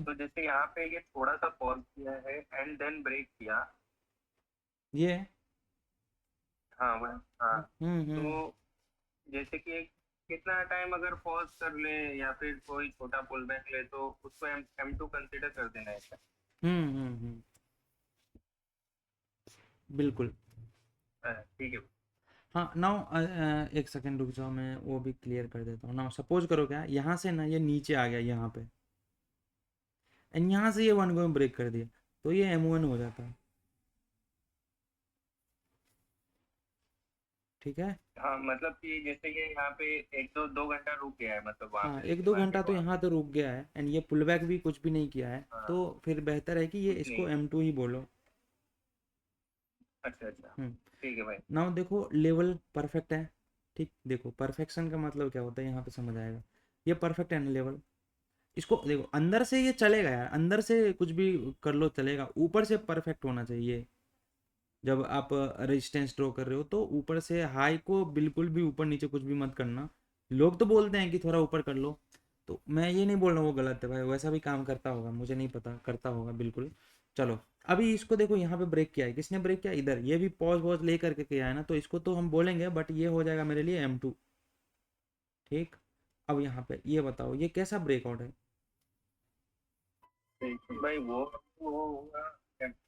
तो जैसे यहाँ पे ये थोड़ा सा पॉज किया है एंड देन ब्रेक किया। ये हाँ वह हाँ। हम्म। तो जैसे कि एक कितना टाइम अगर पॉज कर ले या फिर कोई छोटा पुल बैक ले तो उसको M2 कंसिडर कर देना है क्या? हम्म। बिल्कुल। ठीक है। हाँ नाउ एक सेकंड रुक जाओ, मैं वो भी क्लियर कर देता हूँ। नाउ सपोज करो क्या, यहाँ से ना ये नीचे आ गया यहाँ पे, एंड यहाँ से ये वन को ब्रेक कर दिया, तो ये M1 हो जाता है। ठीक है। हाँ मतलब कि जैसे ये यहाँ पे एक दो घंटा रुक गया है मतलब वहाँ हाँ पे एक जैसे दो घंटा मार्केट तो वहाँ यहाँ पे। तो रुक गया है, एंड ये पुल बैक भी कुछ भी नहीं किया है, हाँ तो फिर बेहतर है कि ये कुछ इसको नहीं। M2 ही बोलो। अच्छा अच्छा। हम्म। ठीक है भाई। नाउ देखो लेवल परफेक्ट है। ठीक, देखो परफेक्शन का मतलब क्या होता है यहाँ पे समझ आएगा। ये परफेक्ट है ना लेवल। इसको देखो अंदर से ये चलेगा यार, अंदर से कुछ भी कर लो चलेगा, ऊपर से परफेक्ट होना चाहिए। जब आप रेजिस्टेंस ड्रॉ कर रहे हो तो ऊपर से हाई को बिल्कुल भी ऊपर नीचे कुछ भी मत करना। लोग तो बोलते हैं कि थोड़ा ऊपर कर लो, तो मैं ये नहीं बोल रहा हूँ वो गलत है भाई, वैसा भी काम करता होगा, मुझे नहीं पता, करता होगा बिल्कुल। चलो अभी इसको देखो, यहाँ पे ब्रेक किया है, किसने ब्रेक किया, इधर, ये भी पॉज वॉज ले करके किया है ना, तो इसको तो हम बोलेंगे, बट ये हो जाएगा मेरे लिए M2। ठीक। अब यहाँ पे ये बताओ ये कैसा ब्रेकआउट है। भाई वो होगा।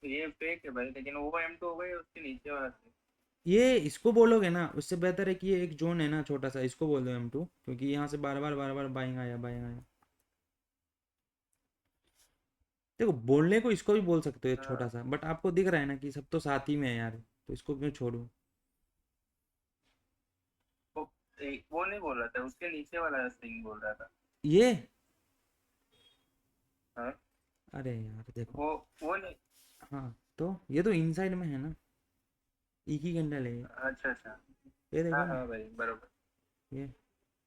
ये फेक है भाई लेकिन वो M2 हो गई उसके नीचे वाला से। ये इसको बोलोगे ना, उससे बेहतर है कि ये एक जोन है ना छोटा सा, इसको बोल दो M2, क्योंकि यहाँ से बार बार बाइंग आया बाइंग आया। देखो बोलने को इसको भी बोल सकते हो एक छोटा हाँ, सा, बट आपको दिख रहा है ना कि सब तो साथ ही में है यार, तो इसको क्यों छोड़ूं। वो वो नहीं बोल रहा था उसके नीचे वाला सिंह बोल रहा था। ये हाँ अरे यार देखो। वो नहीं। हाँ तो ये तो इनसाइड में है ना, एक ही कैंडल है ये। अच्छा अच्छा। ये देखो हाँ ना। हाँ भाई बरोबर। ये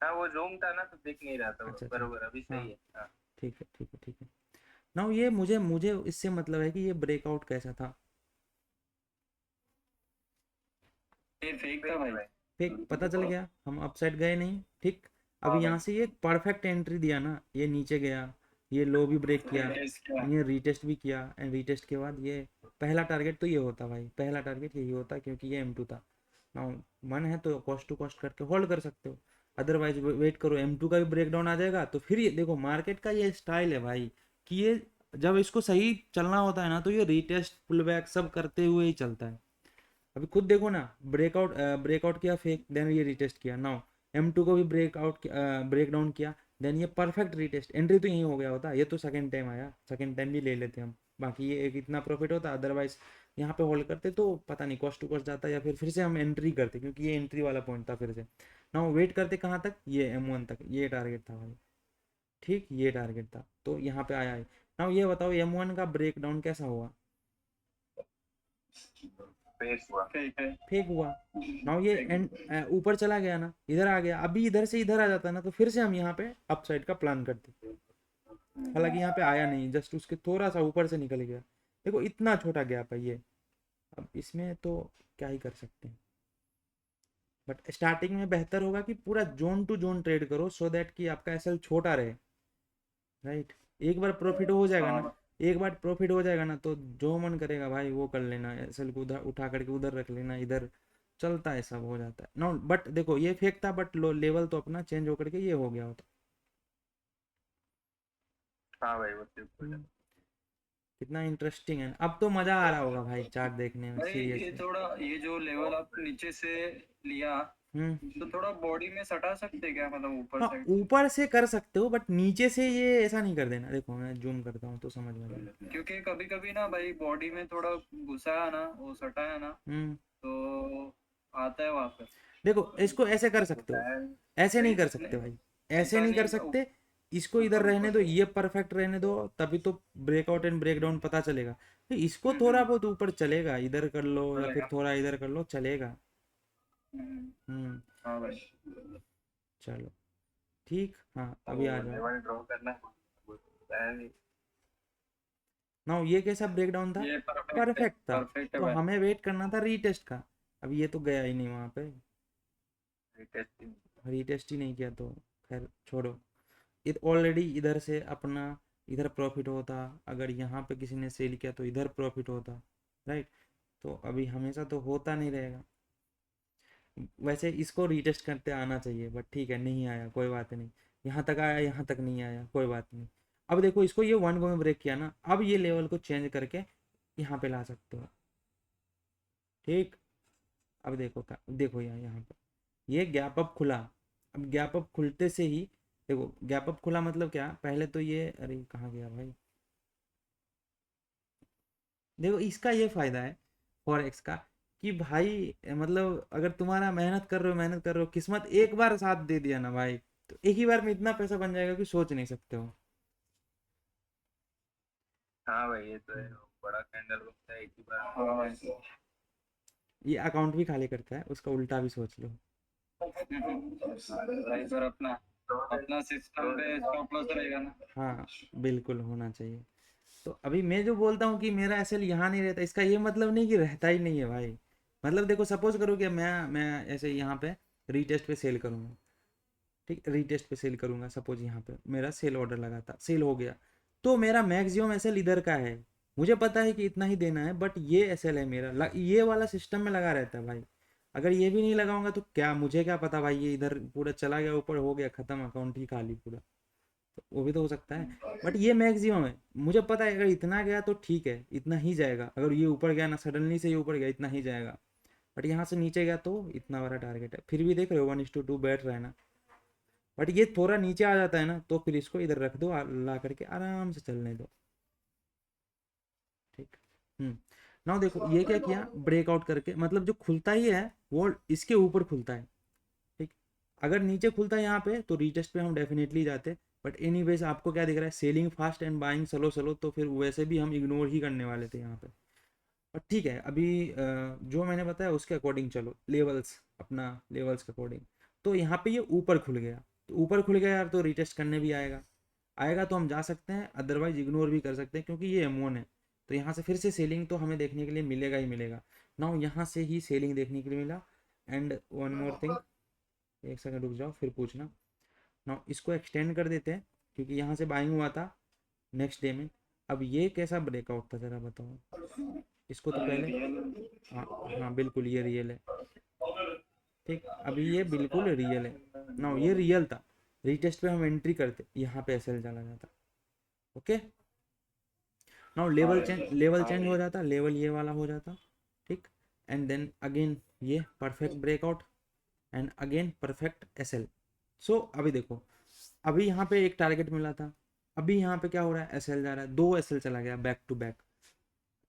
हाँ वो जूम था ना तो दिख नहीं रहा था अच्छा अच्छा। बरोबर अभी हाँ सही है हाँ। ठीक है ठीक है ठीक है। नाउ ये मुझे मुझे इससे मतलब है कि ये ब्रेकआउट कैसा था। ये फेक था फेक है भाई। भाई। फिर पता चल गया, हम अपसाइड गए नहीं। ठीक। अभी हाँ यहाँ भाई। से ये परफेक्ट एंट्री दिया ना, ये नीचे गया, ये लो भी ब्रेक किया, टेस्ट किया। ये रीटेस्ट भी किया, एंड रीटेस्ट के बाद ये पहला टारगेट तो ये होता भाई, पहला टारगेट यही होता क्योंकि ये M2 था ना। मन है तो कॉस्ट टू कॉस्ट करके होल्ड कर सकते हो, अदरवाइज वेट करो M2 का भी ब्रेक डाउन आ जाएगा, तो फिर ये देखो मार्केट का ये स्टाइल है भाई, कि ये जब इसको सही चलना होता है ना तो ये रीटेस्ट पुल बैक सब करते हुए ही चलता है। अभी खुद देखो ना, ब्रेकआउट ब्रेकआउट किया फेक, देन ये रिटेस्ट किया, नाउ M2 को भी ब्रेकआउट ब्रेक डाउन किया, देन ये परफेक्ट रिटेस्ट, एंट्री तो यही हो गया होता, ये तो सेकंड टाइम आया, सेकंड टाइम भी ले लेते हम, बाकी ये एक इतना प्रॉफिट होता, अदरवाइज यहाँ पे होल्ड करते तो पता नहीं कॉस्ट टू कॉस्ट जाता, या फिर से हम एंट्री करते, क्योंकि ये एंट्री वाला पॉइंट था फिर से। नाउ वेट करते कहाँ तक, ये M1 तक, ये टारगेट था भाई। ठीक, ये टारगेट था तो यहाँ पे आया है। नाउ ये बताओ M1 का ब्रेक डाउन कैसा हुआ। फेक हुआ। फेक है। फेक हुआ। नाउ ये एंड ऊपर चला गया ना, इधर आ गया, अभी इधर से इधर आ जाता ना तो फिर से हम यहाँ पे अपसाइड का प्लान करते, हालांकि यहाँ पे आया नहीं, जस्ट उसके थोड़ा सा ऊपर से निकल गया। देखो इतना छोटा गैप है ये, अब इसमें तो क्या ही कर सकते हैं, बट स्टार्टिंग में बेहतर होगा कि पूरा जोन टू जोन ट्रेड करो, सो दैट कि आपका एसएल छोटा रहे। राइट। एक बार प्रॉफिट हो जाएगा ना, हाँ एक बार प्रॉफिट हो जाएगा ना तो जो मन करेगा भाई वो कर लेना, एसएल को उधर उठा करके उधर रख लेना, इधर चलता है, सब हो जाता है। नो बट देखो ये फेक था, बट लो लेवल तो अपना चेंज होकर के ये हो गया होता। हाँ भाई वो सिर्फ हो हम्म, जाता। कितना इंटरेस्टिंग है, अब तो मजा आ रहा होगा भाई चार्ट देखने में भाई, ये सीरियसली। थोड़ा ये जो लेवल आप नीचे से लिया हम्म। तो थोड़ा बॉडी में सटा सकते हैं क्या, मतलब ऊपर हाँ साइड से? ऊपर से कर सकते हो, बट नीचे से ये ऐसा नहीं कर देना, देखो मैं जूम करता हूँ तो समझ में जाएगा। क्योंकि कभी कभी ना भाई बॉडी में थोड़ा घुसा है ना, वो सटा है ना, हम्म। तो आता है वापस। देखो इसको ऐसे कर सकते होता हो, है। ऐसे नहीं कर नहीं, सकते भाई, ऐसे ऐसा नहीं कर नहीं, सकते। इसको इधर ऊपर रहने ऊपर दो, से। ये परफेक्ट रहने दो, तभी तो ब्रेकआउट एंड ब्रेकडाउन पता चलेगा। तो इसको थोड़ा हम्म, बहुत ऊपर चलेगा, इधर कर लो या फिर चलेगा। थोड़ा इधर कर लो, चलेगा। हम्म, हम्म। हाँ भाई। चलो ठीक, हाँ अभी आ तो जाओ। लेवल ड्रॉ करना होता है। ना ये कैसा ब्रेकडाउन था, ये परफेक्ट है। परफेक्ट था, परफेक्ट है तो भाई। हमें वेट करना था रीटेस्ट का, अब ये तो गया ही नहीं वहां पे, टेस्टिंग। रीटेस्ट ही नहीं किया तो खैर छोड़ो। ऑलरेडी इधर से अपना इधर प्रॉफिट होता, अगर यहाँ पे किसी ने सेल किया तो इधर प्रॉफिट होता, राइट। तो अभी हमेशा तो होता नहीं रहेगा। वैसे इसको रीटेस्ट करते आना चाहिए, बट ठीक है, नहीं आया, कोई बात नहीं। यहाँ तक आया, यहाँ तक नहीं आया, कोई बात नहीं। अब देखो इसको ये 1 गो में ब्रेक किया ना, अब ये लेवल को चेंज करके यहाँ पे ला सकते हो, ठीक। अब देखो देखो यहाँ पे ये गैप अप खुला। अब गैप अप खुलते से ही देखो, गैप अप खुला मतलब क्या, पहले तो ये, अरे कहाँ गया भाई, देखो इसका ये फायदा है फॉरेक्स का कि भाई मतलब अगर तुम्हारा मेहनत कर रहे हो, किस्मत एक बार साथ दे दिया ना भाई, तो एक ही बार में इतना पैसा बन जाएगा कि सोच नहीं सकते हो। हाँ भाई ये तो है, बड़ा कैंडल बनता है एक ही बार। हाँ भाई। ये अकाउंट भी खाली करता है, उसका उल्टा भी सोच लो। भाई सर अपना अपना सिस्टम पे स्टॉप लॉस रहेगा ना। हाँ, बिल्कुल होना चाहिए। तो अभी मैं जो बोलता हूँ कि मेरा एसएल यहाँ नहीं रहता, इसका ये मतलब नहीं कि रहता ही नहीं है भाई। मतलब देखो, सपोज करो कि मैं ऐसे यहाँ पे रीटेस्ट पे सेल करूँगा, ठीक, रीटेस्ट पे सेल करूँगा, सपोज यहाँ पे मेरा सेल ऑर्डर लगा था, सेल हो गया, तो मेरा मैक्सिमम एसएल इधर का है, मुझे पता है कि इतना ही देना है, बट ये एसएल है मेरा, ये वाला सिस्टम में लगा रहता है भाई। अगर ये भी नहीं लगाऊंगा तो क्या, मुझे क्या पता भाई, ये इधर पूरा चला गया ऊपर, हो गया खत्म, अकाउंट ही खाली पूरा। तो वो भी तो हो सकता है, बट ये मैक्सिमम है, मुझे पता है अगर इतना गया तो ठीक है, इतना ही जाएगा। अगर ये ऊपर गया ना, सडनली से ये ऊपर गया, इतना ही जाएगा। बट यहाँ से नीचे गया तो इतना बड़ा टारगेट है, फिर भी देख रहे हो 1:2 बैठ रहा है ना। बट ये थोड़ा नीचे आ जाता है ना, तो फिर इसको इधर रख दो, ला करके आराम से चलने दो, ठीक। नाउ देखो ये क्या किया, ब्रेकआउट करके, मतलब जो खुलता ही है वो इसके ऊपर खुलता है, ठीक। अगर नीचे खुलता है यहाँ पे तो रीटेस्ट पे हम डेफिनेटली जाते, बट एनीवेज आपको क्या दिख रहा है, selling fast and buying slow slow, तो फिर वैसे भी हम इग्नोर ही करने वाले थे यहाँ पे। और ठीक है, अभी जो मैंने बताया उसके अकॉर्डिंग चलो, लेवल्स, अपना लेवल्स के अकॉर्डिंग, तो यहाँ पे ये ऊपर खुल गया, तो ऊपर खुल गया यार, तो रीटेस्ट करने भी आएगा, आएगा तो हम जा सकते हैं, अदरवाइज इग्नोर भी कर सकते हैं, क्योंकि ये M1 है। तो यहाँ से फिर से सेलिंग तो हमें देखने के लिए मिलेगा ही मिलेगा। नाउ यहाँ से ही सेलिंग देखने के लिए मिला। एंड वन मोर थिंग, एक सेकंड रुक जाओ फिर पूछना। नाउ इसको एक्सटेंड कर देते हैं, क्योंकि यहाँ से बाइंग हुआ था नेक्स्ट डे में। अब ये कैसा ब्रेकआउट था ज़रा बताओ, इसको तो पहले, हाँ हाँ बिल्कुल ये रियल है, ठीक। अभी ये बिल्कुल रियल है। नाउ ये रियल था, रीटेस्ट पे हम एंट्री करते, यहाँ पे एसएल चला जाता, ओके। नाउ लेवल चेंज हो जाता, लेवल ये वाला हो जाता, ठीक। एंड देन अगेन ये perfect breakout, and again perfect SL. So अभी देखो, अभी यहाँ पे एक टारगेट मिला था, अभी यहाँ पे क्या हो रहा है, एसएल जा रहा है, 2 एसएल चला गया बैक टू बैक।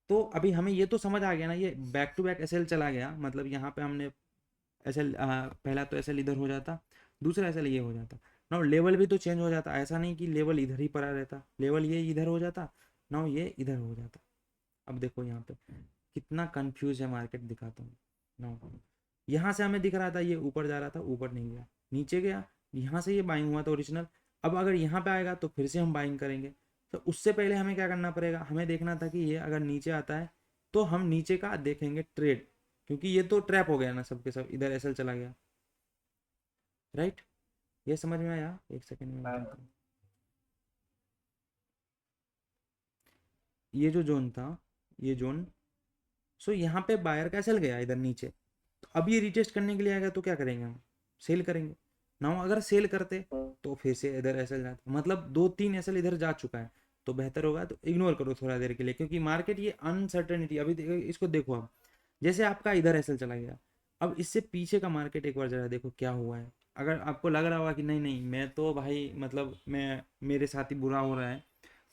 तो अभी हमें ये तो समझ आ गया ना, ये बैक टू बैक एसएल चला गया, मतलब यहाँ पे हमने एसएल, पहला तो एसएल इधर हो जाता, दूसरा एसएल ये हो जाता। नाउ लेवल भी तो चेंज हो जाता, ऐसा नहीं कि लेवल इधर ही पड़ा रहता, लेवल ये इधर हो जाता, नाउ ये इधर हो जाता। अब देखो यहाँ पे कितना कंफ्यूज है मार्केट, दिखाता हूँ। नाउ यहाँ से हमें दिख रहा था ये ऊपर जा रहा था, ऊपर नहीं गया, नीचे गया, यहाँ से ये बाइंग हुआ था ओरिजिनल। अब अगर यहाँ पे आएगा तो फिर से हम बाइंग करेंगे, तो उससे पहले हमें क्या करना पड़ेगा, हमें देखना था कि ये अगर नीचे आता है तो हम नीचे का देखेंगे ट्रेड, क्योंकि ये तो ट्रैप हो गया ना सबके सब, इधर एसएल चला गया, राइट। ये समझ में आया, एक सेकंड में बताता हूँ। ये जो जोन था, ये जोन, सो यहाँ पे बायर का एसएल गया इधर नीचे, तो अब ये रिटेस्ट करने के लिए आएगा तो क्या करेंगे हम, सेल करेंगे। नाउ अगर सेल करते तो फिर से इधर एसएल जाता, मतलब 2-3 एसएल इधर जा चुका है, तो बेहतर होगा तो इग्नोर करो थोड़ा देर के लिए, क्योंकि मार्केट ये अनसर्टेनिटी, अभी इसको देखो आप, जैसे आपका इधर एसएल चला गया, अब इससे पीछे का मार्केट एक बार जरा देखो क्या हुआ है। अगर आपको लग रहा होगा कि नहीं नहीं मैं तो भाई मतलब मैं, मेरे साथ ही बुरा हो रहा है,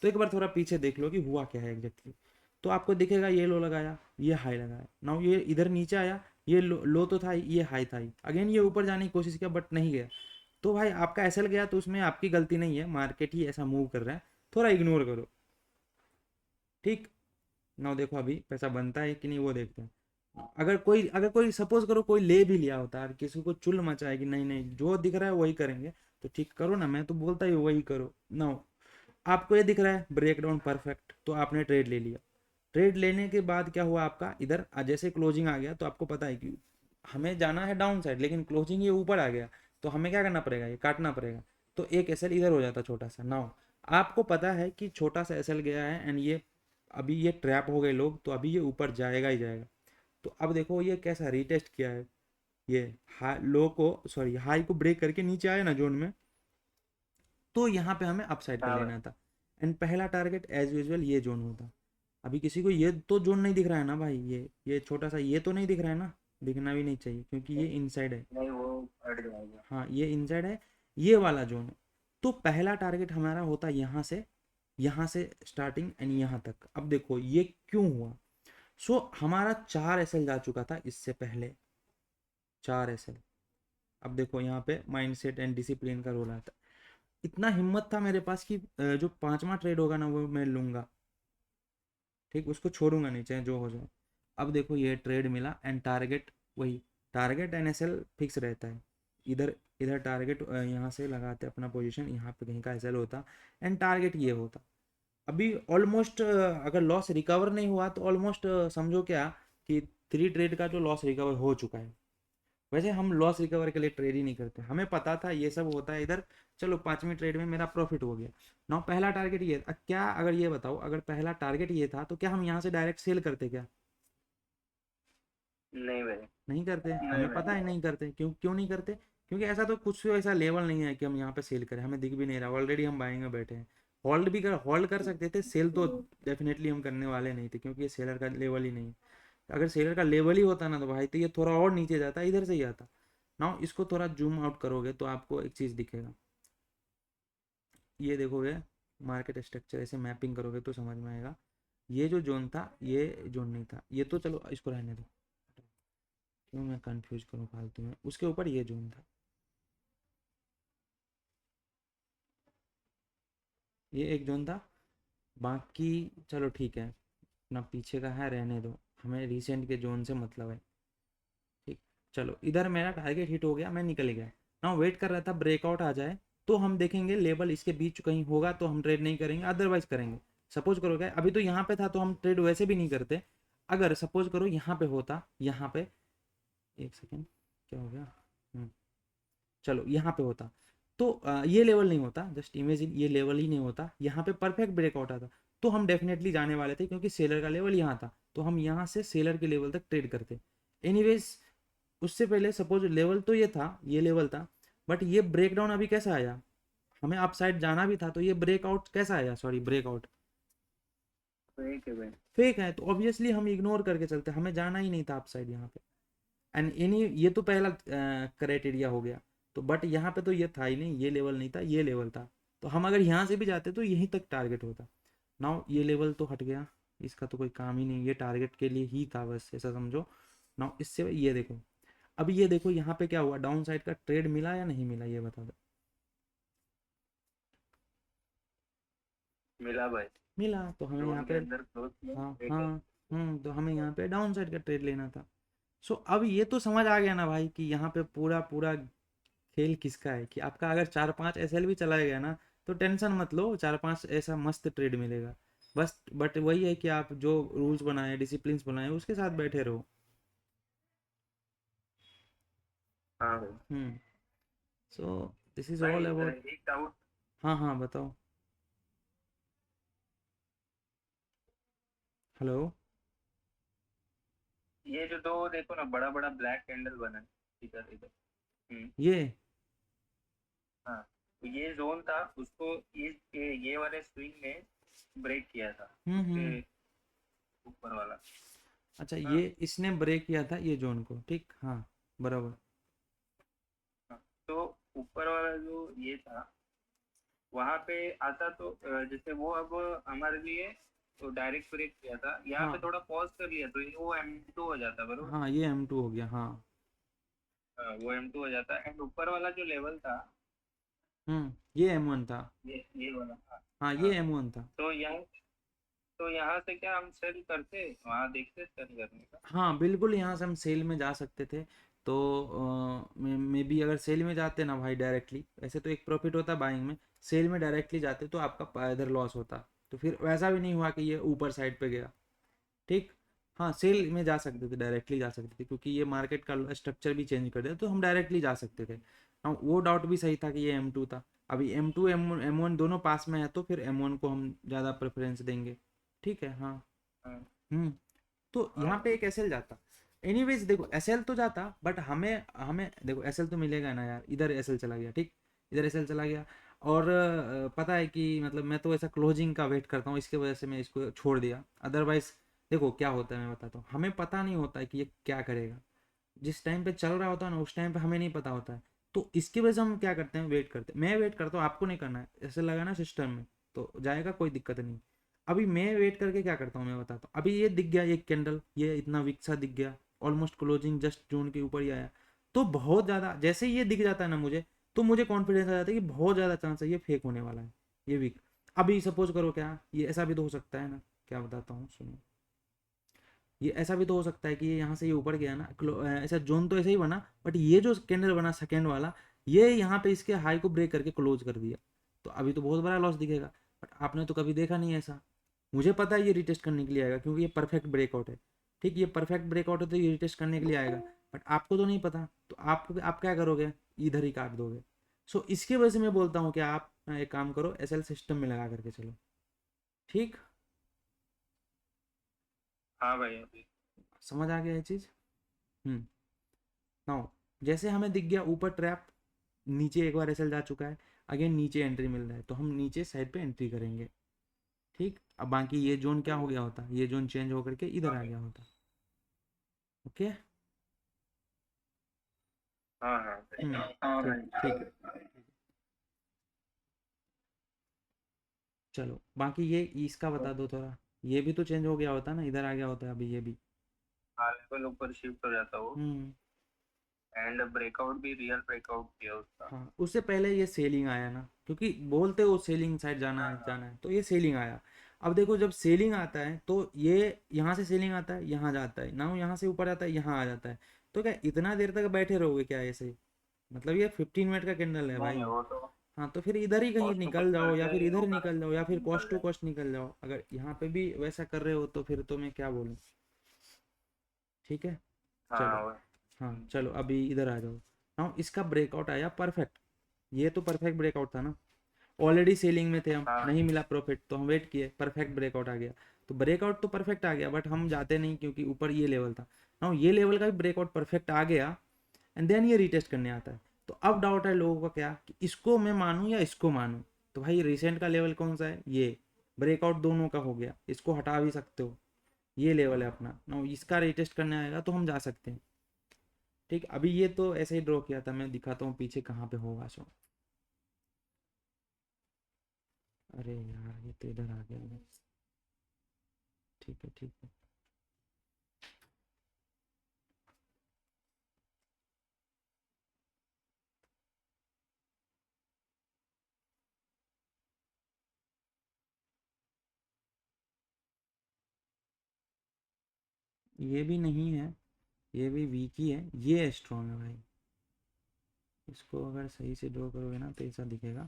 तो एक बार थोड़ा पीछे देख लो कि हुआ क्या है एग्जैक्टली। तो आपको दिखेगा ये लो लगाया, ये हाई लगाया, नाउ ये इधर नीचे आया, ये लो तो था, ये हाई था, अगेन ये ऊपर जाने की कोशिश किया बट नहीं गया, तो भाई आपका एसएल गया, तो उसमें आपकी गलती नहीं है, मार्केट ही ऐसा मूव कर रहा है, थोड़ा इग्नोर करो, ठीक। नाउ देखो अभी पैसा बनता है कि नहीं वो देखते हैं। अगर कोई सपोज करो कोई ले भी लिया होता है, किसी को चुल मचा है कि नहीं नहीं जो दिख रहा है वही करेंगे, तो ठीक करो ना, मैं तो बोलता ही वही करो। नाउ आपको ये दिख रहा है ब्रेक डाउन परफेक्ट, तो आपने ट्रेड ले लिया, ट्रेड लेने के बाद क्या हुआ आपका, इधर जैसे क्लोजिंग आ गया, तो आपको पता है कि हमें जाना है डाउन साइड, लेकिन क्लोजिंग ये ऊपर आ गया, तो हमें क्या करना पड़ेगा, ये काटना पड़ेगा, तो एक एसएल इधर हो जाता छोटा सा। नाउ आपको पता है कि छोटा सा एसएल गया है एंड ये अभी ये ट्रैप हो गए लोग, तो अभी ये ऊपर जाएगा ही जाएगा। तो अब देखो ये कैसा रीटेस्ट किया है, ये हाई लो को सॉरी हाई को ब्रेक करके नीचे आया ना जोन में, तो यहाँ पे हमें अपसाइड कर हाँ भाई। लेना था। एंड पहला टारगेट एज यूजुअल ये जोन होता। अभी किसी को ये तो जोन नहीं दिख रहा है ना भाई, ये छोटा सा ये तो नहीं दिख रहा है ना, दिखना भी नहीं चाहिए क्योंकि ये इनसाइड है। नहीं वो हट जाएगा। हाँ ये इनसाइड है, ये वाला जोन है। तो पहला टारगेट हमारा होता है यहाँ से स्टार्टिंग एंड यहाँ तक। अब देखो ये क्यों हुआ। सो हमारा 4 एसएल जा चुका था इससे पहले, 4 एसएल। अब देखो यहाँ पे माइंडसेट एंड डिसिप्लिन का रोल आता है। इतना हिम्मत था मेरे पास कि जो 5वां ट्रेड होगा ना वो मैं लूँगा, ठीक, उसको छोड़ूंगा नहीं चाहे जो हो जाए। अब देखो ये ट्रेड मिला एंड टारगेट वही, टारगेट एंड एसएल फिक्स रहता है। इधर इधर टारगेट यहाँ से लगाते अपना पोजीशन, यहाँ पे कहीं का एसएल होता एंड टारगेट ये होता। अभी ऑलमोस्ट अगर लॉस रिकवर नहीं हुआ तो ऑलमोस्ट समझो क्या कि 3 ट्रेड का जो लॉस रिकवर हो चुका है। वैसे हम लॉस रिकवर के लिए ट्रेड ही नहीं करते, हमें पता था ये सब होता है इधर। चलो 5वीं ट्रेड में मेरा प्रॉफिट हो गया ना। पहला टारगेट ये क्या, अगर ये बताओ अगर पहला टारगेट ये था तो क्या हम यहाँ से डायरेक्ट सेल करते क्या? नहीं भाई। नहीं करते, नहीं हमें भाई। पता है नहीं करते। क्यों नहीं करते? क्योंकि ऐसा तो कुछ ऐसा लेवल नहीं है कि हम यहाँ पे सेल करें, हमें दिख भी नहीं रहा, ऑलरेडी हम बाइंग में बैठे हैं। होल्ड कर सकते थे, सेल तो डेफिनेटली हम करने वाले नहीं थे क्योंकि ये सेलर का लेवल ही नहीं है। अगर सेलर का लेवल ही होता ना तो भाई तो ये थोड़ा और नीचे जाता, इधर से ही आता ना। इसको थोड़ा जूम आउट करोगे तो आपको एक चीज़ दिखेगा, ये देखोगे मार्केट स्ट्रक्चर ऐसे मैपिंग करोगे तो समझ में आएगा। ये जो जोन था ये जोन नहीं था, ये तो चलो इसको रहने दो, क्यों मैं कंफ्यूज करूँ फालतू में। उसके ऊपर ये जोन था, ये एक जोन था। बाकी चलो ठीक है, अपना पीछे का है रहने दो, हमें रिसेंट के जोन से मतलब है। ठीक, चलो इधर मेरा टारगेट हिट हो गया, मैं निकल गया ना। वेट कर रहा था ब्रेकआउट आ जाए तो हम देखेंगे लेवल इसके बीच कहीं होगा तो हम ट्रेड नहीं करेंगे, अदरवाइज करेंगे। सपोज करो क्या अभी तो यहाँ पे था तो हम ट्रेड वैसे भी नहीं करते। अगर सपोज करो यहाँ पे होता, यहाँ पे एक सेकेंड क्या हो गया, चलो यहाँ पे होता तो ये लेवल नहीं होता, जस्ट इमेजिन ये लेवल ही नहीं होता, यहाँ पे परफेक्ट ब्रेकआउट आता तो हम डेफिनेटली जाने वाले थे क्योंकि सेलर का लेवल यहाँ था, तो हम यहाँ से सेलर के लेवल तक ट्रेड करते। एनीवेज उससे पहले सपोज लेवल तो ये था, ये लेवल था, बट ये ब्रेकडाउन अभी कैसा आया, हमें अपसाइड जाना भी था तो ये ब्रेकआउट कैसा आया, सॉरी ब्रेकआउट ठीक है भाई। फेक है, तो ऑब्वियसली हम इग्नोर करके चलते, हमें जाना ही नहीं था अपसाइड यहाँ पे। एंड एनी ये तो पहला क्राइटेरिया हो गया। तो बट यहाँ पे तो ये था ही नहीं, ये लेवल नहीं था, ये लेवल था। तो हम अगर यहाँ से भी जाते तो यहीं तक टारगेट होता। नाउ ये लेवल तो हट गया, इसका तो कोई काम ही नहीं, ये टारगेट के लिए ही था बस, ऐसा समझो। नाउ इससे ये देखो, अब ये देखो यहाँ पे क्या हुआ, डाउन साइड का ट्रेड मिला या नहीं मिला ये बता दो। मिला भाई। मिला तो हमें यहाँ जोन के पे, अंदर क्लोज किया हाँ एक है। हाँ, तो हमें यहाँ पे डाउन साइड का ट्रेड लेना था। सो अब ये तो समझ आ गया ना भाई कि यहाँ पे पूरा पूरा खेल किसका है, कि आपका अगर 4-5 एसएल भी चला गया ना तो टेंशन मत लो, 4-5 ऐसा मस्त ट्रेड मिलेगा। बस बट वही है कि आप जो रूल्स बनाए डिसिप्लिन बनाए उसके साथ बैठे रहो। हाँ भाई। सो दिस इज भाई ऑल अबाउट। एक डाउट। हाँ हाँ बताओ। हेलो। ये जो दो देखो ना बड़ा बड़ा ब्लैक कैंडल बना है इधर इधर। ये हाँ। तो ये जोन था उसको ये वाले स्विंग में ब्रेक किया था उसके हम्म। ऊपर वाला। अच्छा हाँ। ये इसने ब्रेक किया था ये जोन को, ठीक, हाँ बराबर। हाँ। तो ऊपर वाला जो ये था वहां पे आता तो जैसे वो अब हमारे लिए तो डायरेक्ट ब्रेक किया था, यहाँ पे हाँ थोड़ा पॉज कर लिया तो ये वो M2 हो जाता बरोबर। हाँ ये M2 हो गया, हाँ। हाँ, वो M2 हो जाता एंड ऊपर वाला जो लेवल था ये M1 था। ये वाला था। हाँ हाँ। ये M1 था। तो यहाँ से क्या हम सेल करते वहाँ देखते सेल करने का। हाँ बिल्कुल, यहाँ से हम सेल में जा सकते थे। तो मे बी अगर सेल में जाते ना भाई डायरेक्टली, वैसे तो एक प्रॉफिट होता बाइंग में, सेल में डायरेक्टली जाते तो आपका इधर लॉस होता। तो फिर वैसा भी नहीं हुआ कि ये ऊपर साइड पे गया, ठीक। हाँ सेल में जा सकते थे, डायरेक्टली जा सकते थे क्योंकि ये मार्केट का स्ट्रक्चर भी चेंज कर दिया तो हम डायरेक्टली जा सकते थे। हाँ वो डाउट भी सही था कि ये M2 था। अभी M2 M1 दोनों पास में है तो फिर M1 को हम ज़्यादा प्रेफरेंस देंगे। ठीक है हाँ। हाँ तो यहाँ पे एक एसएल जाता। एनीवेज देखो एसएल तो जाता बट हमें हमें देखो एसएल तो मिलेगा ना यार, इधर एसएल चला गया ठीक, इधर एसएल चला गया। और पता है कि मतलब मैं तो ऐसा क्लोजिंग का वेट करता हूँ, इसके वजह से मैं इसको छोड़ दिया। अदरवाइज देखो क्या होता है मैं बताता हूँ, हमें पता नहीं होता है कि ये क्या करेगा। जिस टाइम पे चल रहा होता है ना उस टाइम पे हमें नहीं पता होता है, तो इसकी वजह से हम क्या करते हैं, वेट करते हैं। मैं वेट करता हूँ, आपको नहीं करना है, ऐसे लगाना सिस्टम में तो जाएगा, कोई दिक्कत नहीं। अभी मैं वेट करके क्या करता हूँ मैं बताता हूँ। अभी ये दिख गया एक कैंडल, ये इतना वीक सा दिख गया, ऑलमोस्ट क्लोजिंग जस्ट जोन के ऊपर ही आया। तो बहुत ज़्यादा जैसे ही ये दिख जाता है ना मुझे, तो मुझे कॉन्फिडेंस आ जाता है कि बहुत ज़्यादा चांस है ये फेक होने वाला है, ये वीक। अभी सपोज करो क्या ये ऐसा भी तो हो सकता है ना, क्या बताता हूँ सुनो। ये ऐसा भी तो हो सकता है कि ये यहाँ से ये ऊपर गया ना, ऐसा जोन तो ऐसे ही बना, बट ये जो कैंडल बना सेकेंड वाला, ये यहाँ पे इसके हाई को ब्रेक करके क्लोज कर दिया, तो अभी तो बहुत बड़ा लॉस दिखेगा। बट आपने तो कभी देखा नहीं ऐसा। मुझे पता है ये रिटेस्ट करने के लिए आएगा क्योंकि ये परफेक्ट ब्रेकआउट है। ठीक, ये परफेक्ट ब्रेकआउट है तो ये रिटेस्ट करने के लिए आएगा। बट आपको तो नहीं पता, तो आप क्या करोगे, इधर ही काट दोगे। सो इसकी वजह से मैं बोलता हूँ कि आप एक काम करो, एसएल सिस्टम में लगा करके चलो। ठीक, हाँ भाई अभी समझ आ गया ये चीज़। नाउ जैसे हमें दिख गया ऊपर ट्रैप, नीचे एक बार एसएल जा चुका है, अगेन नीचे एंट्री मिल रहा है, तो हम नीचे साइड पे एंट्री करेंगे। ठीक, अब बाकी ये जोन क्या हो गया होता, ये जोन चेंज होकर के इधर आ गया होता। ओके। हाँ हाँ हाँ ठीक भाई। ठीक है। चलो बाकी ये इसका बता दो थोड़ा, ये भी तो चेंज हो गया होता ना, इधर आ गया होता है अभी ये भी। हाँ लेवल ऊपर शिफ्ट हो जाता वो। हम्म। एंड ब्रेकआउट भी रियल ब्रेकआउट किया उसका। हाँ उससे पहले ये सेलिंग आया ना, क्योंकि बोलते हो सेलिंग साइड जाना हाँ है हाँ जाना है, तो ये सेलिंग आया। अब देखो जब सेलिंग आता है तो ये यहाँ से सेलिंग आता है, यहाँ जाता है ना, यहाँ से ऊपर आता है, यहाँ आ जाता है। तो क्या इतना देर तक बैठे रहोगे क्या ऐसे, मतलब ये 15 मिनट का कैंडल है नहीं भाई। वो तो हाँ तो फिर इधर ही कहीं कॉस्ट टू निकल कॉस्ट जाओ, या करके फिर ही वो इधर निकल जाओ, या करेंगे फिर निकल कॉस्ट टू जाए। कॉस्ट निकल जाओ। अगर यहाँ पे भी वैसा कर रहे हो तो फिर तो मैं क्या बोलूँ। ठीक है। चलो, हाँ हाँ चलो अभी इधर आ जाओ। हाँ इसका ब्रेकआउट आया परफेक्ट, ये तो परफेक्ट ब्रेकआउट था ना। ऑलरेडी सेलिंग में थे हम, हाँ नहीं मिला प्रॉफिट तो हम वेट किए, परफेक्ट ब्रेकआउट आ गया। तो ब्रेकआउट तो परफेक्ट आ गया, बट हम जाते नहीं क्योंकि ऊपर ये लेवल था ना, ये लेवल का भी ब्रेकआउट परफेक्ट आ गया। एंड देन ये रीटेस्ट करने आता है। तो अब डाउट है लोगों का क्या, कि इसको मैं मानूं या इसको मानूं। तो भाई रिसेंट का लेवल कौन सा है, ये ब्रेकआउट दोनों का हो गया, इसको हटा भी सकते हो, ये लेवल है अपना ना, इसका रीटेस्ट करने आएगा तो हम जा सकते हैं। ठीक, अभी ये तो ऐसे ही ड्रॉ किया था, मैं दिखाता हूँ पीछे कहाँ पे होगा सो। अरे यार ये तो इधर आ गया। ठीक है ठीक है। ये भी नहीं है, ये भी वीक ही है, ये स्ट्रॉन्ग है भाई। इसको अगर सही से ड्रॉ करोगे ना तो ऐसा दिखेगा,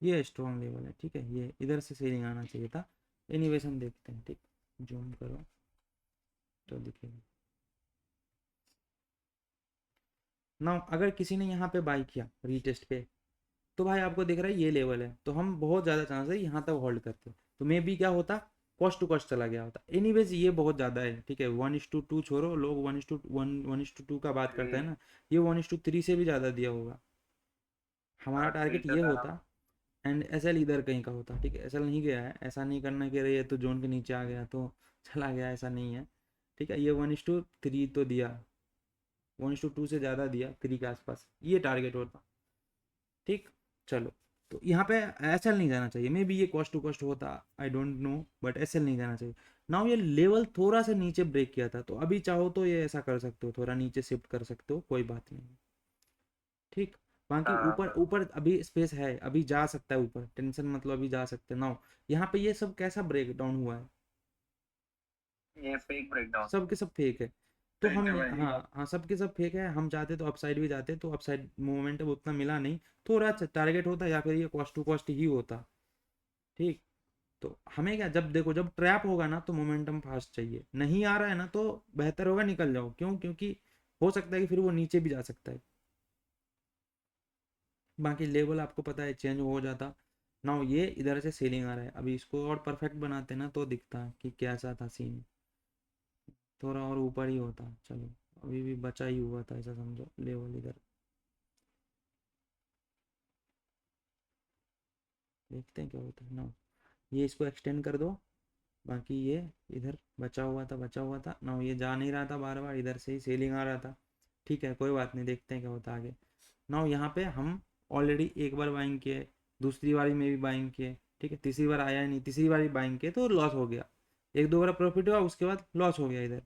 ये स्ट्रॉन्ग लेवल है। ठीक है, ये इधर से सेलिंग आना चाहिए था। एनीवेज हम देखते हैं। ठीक, जूम करो तो दिखेगा ना। अगर किसी ने यहाँ पे बाई किया रीटेस्ट पे, तो भाई आपको दिख रहा है ये लेवल है, तो हम बहुत ज़्यादा चांस है यहाँ तक होल्ड करते, तो मे बी क्या होता, कॉस्ट टू कॉस्ट चला गया होता। एनीवेज ये बहुत ज़्यादा है। ठीक है, 1:2 छोड़ो, लोग 1:1 का बात करते हैं ना, ये 1:3 से भी ज़्यादा दिया होगा। हमारा हाँ थ्री टारगेट से ये था होता। एंड एसएल इधर कहीं का होता। ठीक है, एसएल नहीं गया है, ऐसा नहीं करना कि अरे ये तो जोन के नीचे आ गया तो चला गया, ऐसा नहीं है। ठीक है, ये 1:3 तो दिया, 1:2 से ज़्यादा दिया, 3 के आसपास ये टारगेट होता। ठीक, चलो तो यहाँ पे एसएल नहीं जाना चाहिए, मे बी ये कॉस्ट टू कॉस्ट होता, I don't know, but SL नहीं जाना चाहिए। नाउ ये लेवल थोड़ा सा नीचे ब्रेक किया था, तो अभी चाहो तो ये ऐसा कर सकते हो, थोड़ा नीचे शिफ्ट कर सकते हो, कोई बात नहीं। ठीक, बाकी हाँ ऊपर ऊपर अभी स्पेस है, अभी जा सकता है ऊपर, टेंशन मतलब अभी जा सकते हैं। नाउ यहाँ पे ये सब कैसा ब्रेक डाउन हुआ है, ये फेक ब्रेकडाउन। सब के सब फेक है। तो ठीक हम है भाई। हाँ हाँ सब के सब फेक है, हम चाहते तो अपसाइड भी जाते, तो अपसाइड मूवमेंट अब उतना मिला नहीं, थोड़ा टारगेट होता या फिर ये कॉस्ट टू कॉस्ट ही होता। ठीक, तो हमें क्या, जब देखो जब ट्रैप होगा ना तो मोमेंटम फास्ट चाहिए, नहीं आ रहा है ना तो बेहतर होगा निकल जाओ। क्यों, क्योंकि हो सकता है कि फिर वो नीचे भी जा सकता है। बाकी लेवल आपको पता है चेंज हो जाता। नाउ ये इधर से सेलिंग आ रहा है, अभी इसको और परफेक्ट बनाते ना तो दिखता कि कैसा था सीन, थोड़ा और ऊपर ही होता। चलो अभी भी बचा ही हुआ था, ऐसा समझो लेवल इधर। देखते हैं क्या होता है ना। ये इसको एक्सटेंड कर दो, बाकी ये इधर बचा हुआ था ना, ये जा नहीं रहा था, बार बार इधर से ही सेलिंग आ रहा था। ठीक है कोई बात नहीं, देखते हैं क्या होता है आगे। ना यहाँ पे हम ऑलरेडी एक बार बाइंग किए, दूसरी बारी में भी बाइंग किए, ठीक है, तीसरी बार आया नहीं, तीसरी बार भी बाइंग किए तो लॉस हो गया, एक दो बार प्रॉफिट हुआ उसके बाद लॉस हो गया इधर।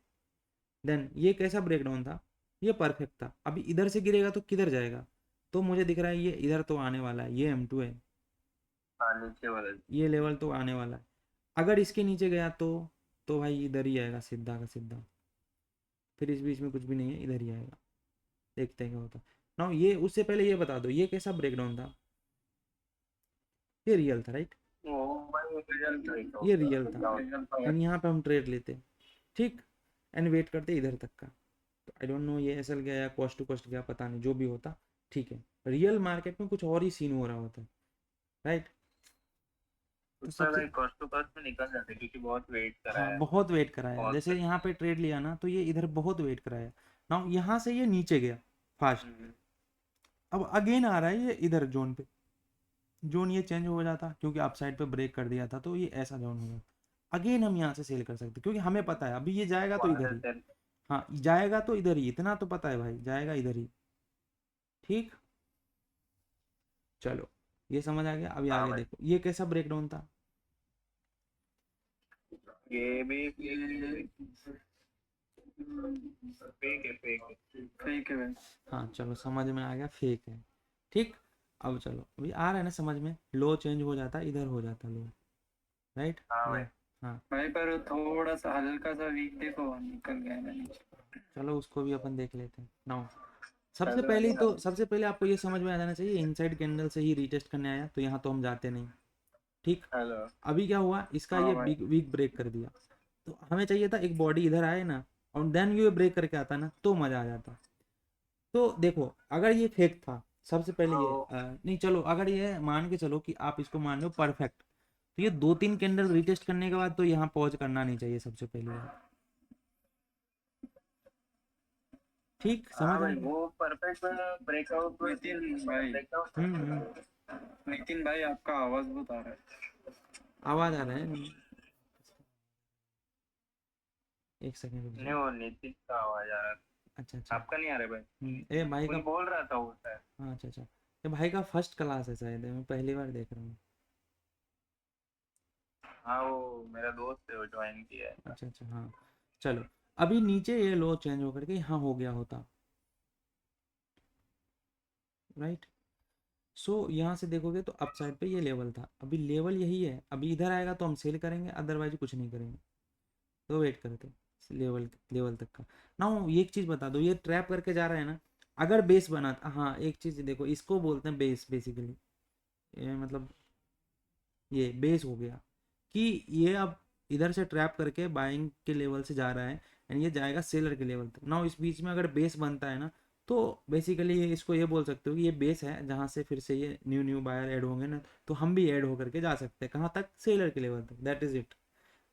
देन ये कैसा ब्रेकडाउन था, ये परफेक्ट था। अभी इधर से गिरेगा तो किधर जाएगा, तो मुझे दिख रहा है ये इधर तो आने वाला है, ये M2 है, हाँ नीचे वाला। ये लेवल तो आने वाला है। अगर इसके नीचे गया तो भाई इधर ही आएगा सीधा का सीधा, फिर इस बीच में कुछ भी नहीं है, इधर ही आएगा। देखते हैं क्या होता है ना। ये उससे पहले ये बता दो ये कैसा ब्रेकडाउन था, ये रियल था राइट, वो भाई रिजल्ट नहीं ये रियल था। था। एंड यहाँ पे हम ट्रेड लेते, ठीक, एंड वेट करते इधर तक का। तो आई डोंट नो ये एसएल गया या कॉस्ट टू कॉस्ट गया, पता नहीं, जो भी होता ठीक है। रियल मार्केट में कुछ और ही सीन हो रहा होता है राइट। तो उसमें सबसे भाई कॉस्ट टू कॉस्ट में निकल जाते क्योंकि बहुत वेट करा हाँ है। बहुत वेट कराया, बहुत जैसे यहाँ पे ट्रेड लिया ना तो ये इधर बहुत वेट कराया ना, यहाँ से ये नीचे गया फास्ट। अब अगेन आ रहा है ये इधर जोन पे, जोन ये चेंज हो जाता क्योंकि अपसाइड पे ब्रेक कर दिया था, तो ये ऐसा जोन हो जाता। अगेन हम यहाँ से सेल कर सकते क्योंकि हमें पता है अभी ये जाएगा तो वहां इधर से ही, सेल। हाँ जाएगा तो इधर ही, इतना तो पता है भाई जाएगा इधर ही। ठीक, चलो ये समझ आ गया। अभी हाँ आगे भाई देखो ये कैसा ब्रेकडाउन था, ये भी फेक है फेक है। ठीक है भाई। हाँ चलो समझ में आ गया फेक है। ठीक, अब चलो अभी आ रहा है ना समझ में, लो चेंज हो जाता इधर हो जाता लो, राइट हाँ भाई। या हाँ। भाई पर थोड़ा सा हल्का सा वीक देखो, निकल गया ना नीचे। चलो उसको भी अपन देख लेते हैं नाउ। चलो अच्छा। सबसे पहले आपको ये समझ में आ जाना चाहिए इनसाइड कैंडल से ही रीटेस्ट करने आया तो यहाँ तो हम जाते नहीं। ठीक, हेलो। अभी क्या हुआ इसका हाँ ये भाई। बिग वीक ब्रेक कर दिया, तो हमें चाहिए था एक बॉडी इधर आए ना और देन ये ब्रेक करके आता ना तो मजा आ जाता। तो देखो अगर ये फेक था सबसे पहले ये तो नहीं, चलो अगर ये मान के चलो कि आप इसको मान लो परफेक्ट, तो ये 2-3 कैंडल रीटेस्ट करने के बाद तो यहाँ पॉज करना नहीं चाहिए सबसे पहले यार। ठीक हाँ समझ आ भाई गया। वो परफेक्ट ब्रेकआउट नितिन भाई। ब्रेकआउट। हम्म। नितिन भाई आपका आवाज बहुत आ रहा है। आवाज आ रहा है, एक सेकंड रुक नहीं जाओ। वो नितिन का आवाज आ रहा अच्छा था, अच्छा। आपका नहीं आ रहा भाई। ए भाई का, कोई बोल रहा था वो शायद। हाँ अच्छा अच्छा, ये भाई का फर्स्ट क्लास है शायद, मैं पहली बार देख रहा हूँ। हाँ वो मेरा दोस्त है, वो ज्वाइन किया है। अच्छा अच्छा हाँ। चलो अभी नीचे ये लो चेंज होकर के यहाँ हो गया होता, राइट। सो यहाँ से देखोगे तो अपसाइड पे ये लेवल था, अभी लेवल यही है, अभी इधर आएगा तो हम सेल करेंगे अदरवाइज कुछ नहीं करेंगे, तो वेट करते लेवल लेवल तक का ना। एक चीज़ बता दो, ये ट्रैप करके जा रहा है ना, अगर बेस बना, हाँ एक चीज़ देखो इसको बोलते हैं बेस बेसिकली, ये मतलब ये बेस हो गया कि ये अब इधर से ट्रैप करके बाइंग के लेवल से जा रहा है एंड ये जाएगा सेलर के लेवल तक ना। इस बीच में अगर बेस बनता है ना तो बेसिकली ये इसको ये बोल सकते हो कि ये बेस है जहाँ से फिर से ये न्यू न्यू बायर ऐड होंगे ना, तो हम भी ऐड होकर के जा सकते हैं कहाँ तक, सेलर के लेवल तक, दैट इज इट।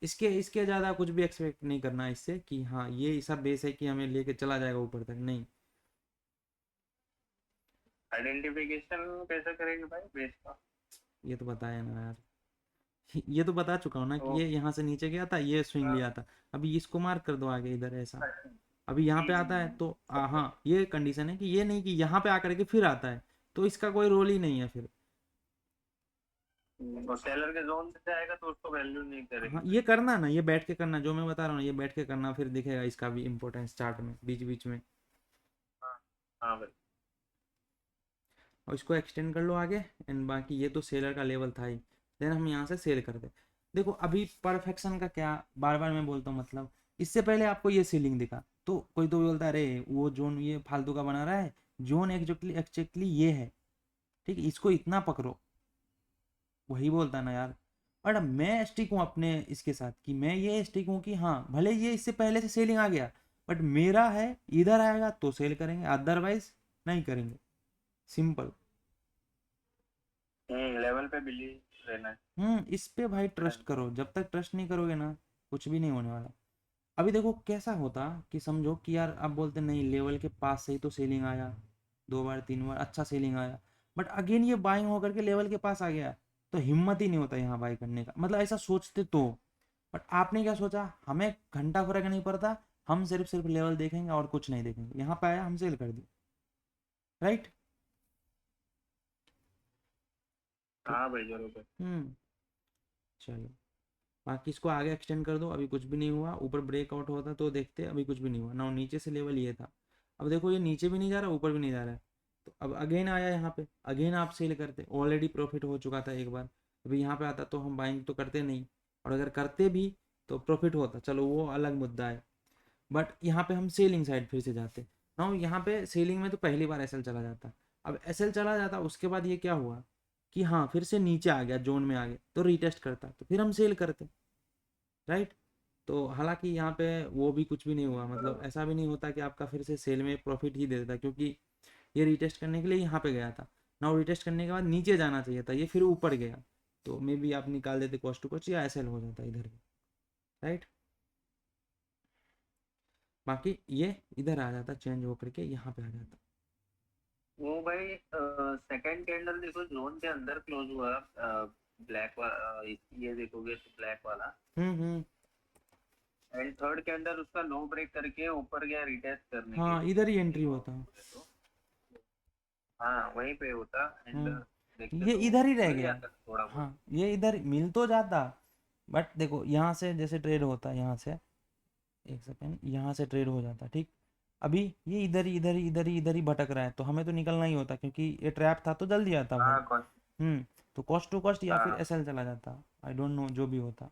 इसके इसके ज़्यादा कुछ भी एक्सपेक्ट नहीं करना इससे कि हाँ ये ऐसा बेस है कि हमें लेके चला जाएगा ऊपर तक, नहीं। आइडेंटिफिकेशन कैसे करेंगे भाई बेस का। ये तो बताया ना यार, ये तो बता चुका हूँ ना कि तो ये यहाँ से नीचे गया था ये स्विंग लिया था, अभी इसको मार्क कर दो आगे इधर ऐसा। अभी यहाँ पे आता है तो हाँ ये कंडीशन है कि ये नहीं कि यहाँ पे आकर के फिर आता है, तो इसका कोई रोल ही नहीं है फिर। और सेलर के जोन से जाएगा तो उसको वैल्यू नहीं हाँ करेगी। ये करना ना, ये बैठ के करना जो मैं बता रहा हूँ ना, ये बैठ के करना फिर दिखेगा इसका भी इम्पोर्टेंस चार्ट में बीच बीच में। हाँ हाँ भाई। और इसको एक्सटेंड कर लो आगे एंड बाकी ये तो सेलर का लेवल था ही, देन हम यहाँ से सेल कर दे। देखो अभी परफेक्शन का क्या, बार बार मैं बोलता हूँ मतलब, इससे पहले आपको ये सीलिंग दिखा तो कोई तो बोलता है अरे वो जोन ये फालतू का बना रहा है, जोन एक्जेक्टली एक्जेक्टली ये है, ठीक है इसको इतना पकड़ो, वही बोलता ना यार। और मैं स्टिक हूँ अपने इसके साथ कि मैं ये स्टिक हूँ कि हाँ भले ये इससे पहले से सेलिंग आ गया बट मेरा है, इधर आएगा तो सेल करेंगे अदरवाइज नहीं करेंगे, सिंपल। लेवल पे बिलीव रहना है। इस पे भाई ट्रस्ट करो, जब तक ट्रस्ट नहीं करोगे ना कुछ भी नहीं होने वाला। अभी देखो कैसा होता कि समझो कि यार आप बोलते नहीं लेवल के पास से ही तो सेलिंग आया, 2 बार 3 बार अच्छा सेलिंग आया, बट अगेन ये बाइंग होकर के लेवल के पास आ गया, तो हिम्मत ही नहीं होता यहाँ बाई करने का, मतलब ऐसा सोचते तो। बट आपने क्या सोचा, हमें घंटा फर्क नहीं पड़ता, हम सिर्फ सिर्फ लेवल देखेंगे और कुछ नहीं देखेंगे, यहाँ पे आया हम सेल कर दी, राइट। तो हाँ भाई जरूर। हम्म चलो, बाकी इसको आगे एक्सटेंड कर दो, अभी कुछ भी नहीं हुआ, ऊपर ब्रेकआउट होता तो देखते, अभी कुछ भी नहीं हुआ ना, नीचे से लेवल ये था। अब देखो ये नीचे भी नहीं जा रहा, ऊपर भी नहीं जा रहा है, तो अब अगेन आया यहाँ पे, अगेन आप सेल करते, ऑलरेडी प्रॉफिट हो चुका था एक बार, अभी यहाँ पे आता तो हम बाइंग तो करते नहीं, और अगर करते भी तो प्रॉफिट होता, चलो वो अलग मुद्दा है। बट यहाँ पे हम सेलिंग साइड फिर से जाते ना, यहाँ पे सेलिंग में तो पहली बार एसएल चला जाता, अब एसएल चला जाता, उसके बाद ये क्या हुआ कि हाँ फिर से नीचे आ गया, जोन में आ गया, तो रीटेस्ट करता, तो फिर हम सेल करते, राइट। तो हालांकि यहाँ पे वो भी कुछ भी नहीं हुआ, मतलब ऐसा भी नहीं होता कि आपका फिर से सेल में प्रॉफिट ही दे देता, क्योंकि ये रीटेस्ट करने के लिए यहाँ पे गया था ना, रीटेस्ट करने के बाद नीचे जाना चाहिए था, ये फिर ऊपर गया, तो मे बी आप निकाल देते कॉस्ट टू कॉस्ट या एसएल हो जाता इधर भी, राइट। बाकी ये इधर आ जाता, चेंज होकर के यहाँ पे आ जाता। वो भाई सेकंड कैंडल देखो जोन के अंदर क्लोज हुआ, ब्लैक वाला, ये देखोगे तो ब्लैक वाला। हम्म। एंड थर्ड कैंडल उसका लो ब्रेक करके ऊपर गया रिटेस्ट करने के हाँ लिए, इधर ही एंट्री देखो होता। तो हाँ वहीं पे होता। एंड देखते ये तो इधर ही रह मिल गया। जाता थोड़ा बहुत। हाँ ये इधर मिल तो जाता, बट देखो यहाँ से जैसे ट्रेड होता है, यहाँ से एक सेकेंड, यहाँ से ट्रेड हो जाता ठीक, अभी ये इधर ही भटक रहा है, तो हमें तो निकलना ही होता, क्योंकि ये ट्रैप था तो जल्दी आता भाई। हाँ कौन। तो कॉस्ट टू कॉस्ट या फिर हाँ एसएल चला जाता, आई डोंट नो जो भी होता,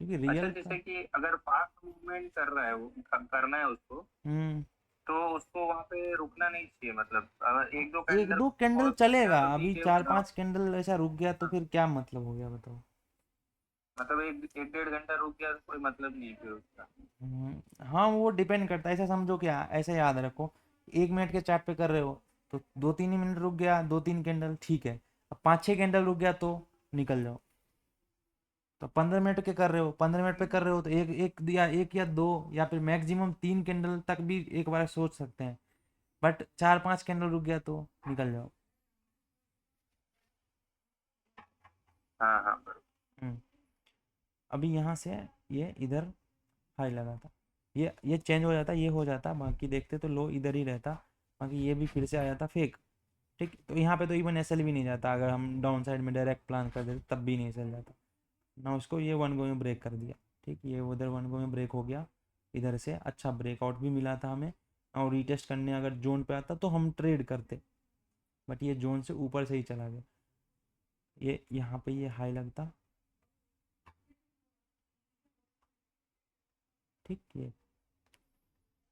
क्योंकि अच्छा, रियल का। जैसे कि अगर फास्ट मूवमेंट कर रहा है वो, करना है उसको, हम्म तो उसको वहां पे रुकना नहीं चाहिए। मतलब अगर एक दो एक कैंडल दो कैंडल और रुक गया चलेगा, तो अभी ठीक है, चार वरना पांच कैंडल ऐसा रुक गया तो फिर क्या मतलब हो गया बताओ। मतलब एक एक डेढ़ घंटा रुक गया तो कोई मतलब नहीं है फिर उसका। हाँ वो डिपेंड करता है, ऐसा समझो क्या, ऐसे याद रखो, 1 मिनट के चार्ट पे कर रहे हो तो 2-3 ही मिनट रुक गया, 2-3 कैंडल ठीक है, अब 5-6 कैंडल रुक गया तो निकल जाओ। तो 15 मिनट के कर रहे हो, 15 मिनट पे कर रहे हो तो एक या दो या फिर मैक्सिमम 3 कैंडल तक भी एक बार सोच सकते हैं, बट 4-5 कैंडल रुक गया तो निकल जाओ। हाँ हाँ बरोबर। हम्म, अभी यहाँ से ये इधर हाई लगा था, ये चेंज हो जाता, ये हो जाता, बाकी देखते तो लो इधर ही रहता, बाकी ये भी फिर से आ जाता फेक, ठीक। तो यहाँ पे तो इवन एसएल भी नहीं जाता, अगर हम डाउन साइड में डायरेक्ट प्लान कर देते तब भी नहीं एसएल जाता ना, उसको ये वन गो में ब्रेक कर दिया, ठीक, ये उधर वन गो में ब्रेक हो गया, इधर से अच्छा ब्रेकआउट भी मिला था हमें, और रीटेस्ट करने अगर जोन पे आता तो हम ट्रेड करते, बट ये जोन से ऊपर से ही चला गया, ये यहाँ पे ये हाई लगता, ठीक। ये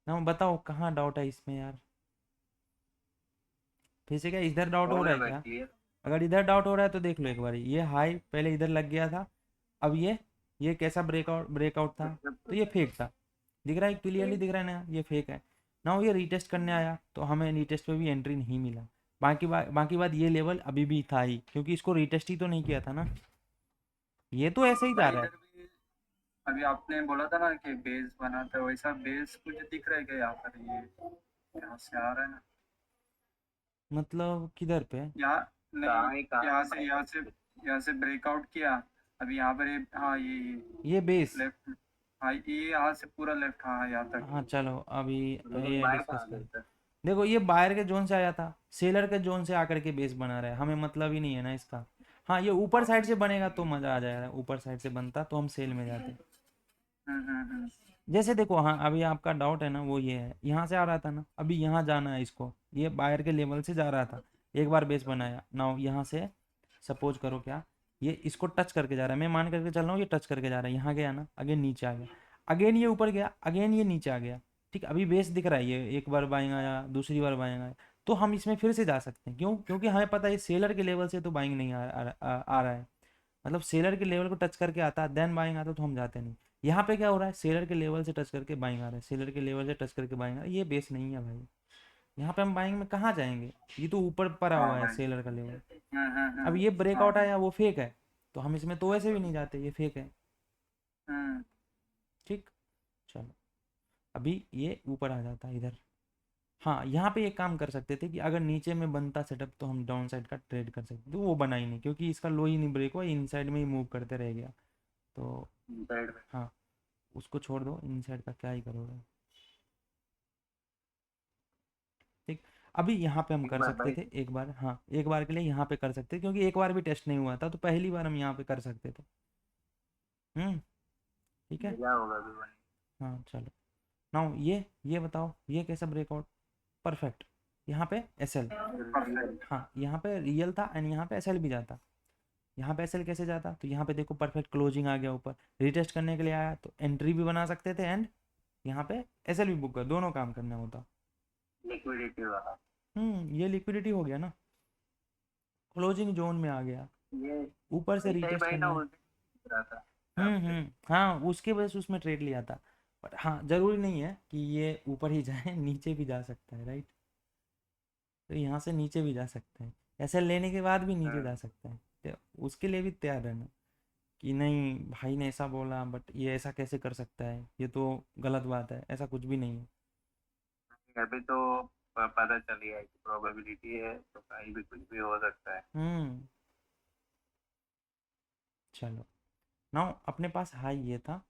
ना बताओ कहाँ डाउट है इसमें यार, फिर से क्या इधर डाउट हो हो रहा गया है भाई क्या? क्लियर। अगर इधर डाउट हो रहा है तो देख लो एक बार, ये हाई पहले इधर लग गया था, अब ये कैसा ब्रेकआउट था, तो ये फेक था, दिख रहा है क्लियरली, दिख रहा है ना ये फेक है ना, ये रीटेस्ट करने आया तो हमें रीटेस्ट पे भी एंट्री नहीं मिला, बाकी बात ये लेवल अभी भी था ही, क्योंकि इसको रीटेस्ट ही तो नहीं किया था ना, ये तो ऐसे ही जा भाई रहा है। इधर भी अभी आपने बोला था ना कि बेस बना था, वैसा बेस कुछ दिख रहा है क्या यहाँ पर? ये यहाँ से आ रहा है ना, मतलब किधर पे? यहाँ नहीं, कहाँ ही कहाँ यहाँ है से भाई। यहाँ से ब्रेकआउट किया, अभी यहाँ पर ये, हाँ ये ये बेस। लेफ्ट, हाँ ये यहाँ से पूरा लेफ्ट, हाँ यहाँ तक। हाँ चलो अभी लोग ये बाय डिस्कस कहाँ कर, करते हैं। देखो ये बायर के जोन से आया था, सेलर के जोन से आकर के बेस बना रहा है, हमें मतलब ही नहीं है ना इसका। हाँ ये ऊपर साइड से बनेगा तो मज़ा आ जाएगा, ऊपर साइड से बनता तो हम सेल में जाते। हम्म। जैसे देखो, हाँ अभी आपका डाउट है ना वो ये है, यहाँ से आ रहा था ना, अभी यहाँ जाना है इसको, ये बायर के लेवल से जा रहा था, एक बार बेस बनाया ना, यहाँ से सपोज करो क्या, ये इसको टच करके जा रहा है, मैं मान करके चल रहा हूँ ये टच करके जा रहा है, यहाँ गया ना, अगेन नीचे आ गया, अगेन ये ऊपर गया, अगेन ये नीचे आ गया, ठीक। अभी बेस दिख रहा है, ये एक बार बाइंग आया, दूसरी बार बाइंग आया, तो हम इसमें फिर से जा सकते हैं, क्यों? क्योंकि हमें पता है सेलर के लेवल से तो बाइंग नहीं आ रहा है, मतलब सेलर के लेवल को टच करके आता है देन बाइंग आता तो हम जाते नहीं। यहाँ पे क्या हो रहा है, सेलर के लेवल से टच करके बाइंग आ रहा है, सेलर के लेवल से टच करके बाइंग आ रहा है, ये बेस नहीं है भाई, यहाँ पे हम बाइंग में कहाँ जाएंगे, ये तो ऊपर पड़ा हाँ हुआ है भाई। सेलर का लेवल। अब हाँ ये ब्रेकआउट हाँ। आया वो फेक है, तो हम इसमें तो वैसे भी नहीं जाते, ये फेक है। हम्म। ठीक, चलो अभी ये ऊपर आ जाता है इधर। हाँ यहाँ पे एक काम कर सकते थे कि अगर नीचे में बनता सेटअप तो हम डाउन साइड का ट्रेड कर सकते थे, वो बना ही नहीं क्योंकि इसका लो ही नहीं ब्रेक हुआ, इनसाइड में ही मूव करते रह गया। तो साइड में। हाँ, उसको छोड़ दो, इनसाइड का क्या ही करोगे। ठीक, अभी यहाँ पे हम एक कर बार सकते भाई थे एक बार, हाँ एक बार के लिए यहाँ पे कर सकते थे क्योंकि एक बार भी टेस्ट नहीं हुआ था, तो पहली बार हम यहाँ पे कर सकते थे। ठीक है। मिला होगा भी भाई। हाँ चलो, नाउ ये बताओ ये कैसा ब्रेकआउट, परफेक्ट। यहाँ पे एस एल, परफेक्ट। हाँ यहाँ पे रियल था एंड यहाँ पे एस एल भी जाता। यहाँ पे एस एल कैसे जाता, तो यहाँ पे देखो परफेक्ट क्लोजिंग आ गया ऊपर, रिटेस्ट करने के लिए आया तो एंट्री भी बना सकते थे एंड यहाँ पे एस एल भी बुक कर, दोनों काम करना होता। लिक्विडिटी वाला। ये लिक्विडिटी हो गया ना, क्लोजिंग जोन में आ गया, ये ऊपर से ऐसा ही रिटेस्ट भाई ना करना है। उस दिन रहा था आपसे। हाँ उसके वजह से उसमें ट्रेड लिया था। बट हाँ जरूरी नहीं है कि ये ऊपर ही जाए नीचे भी जा सकता है, राइट। तो यहाँ से नीचे भी जा सकता है, ऐसे लेने के बाद भी नीचे जा सकता है, तो उसके लिए भी तैयार रहना कि नहीं भाई ने ऐसा बोला बट ये ऐसा कैसे कर सकता है, ये तो गलत बात है, ऐसा कुछ भी नहीं है। अभी तो पता चल गया है कि प्रोबेबिलिटी है तो कहीं भी कुछ भी हो सकता है। हम्म चलो, नाउ अपने पास हाई ये था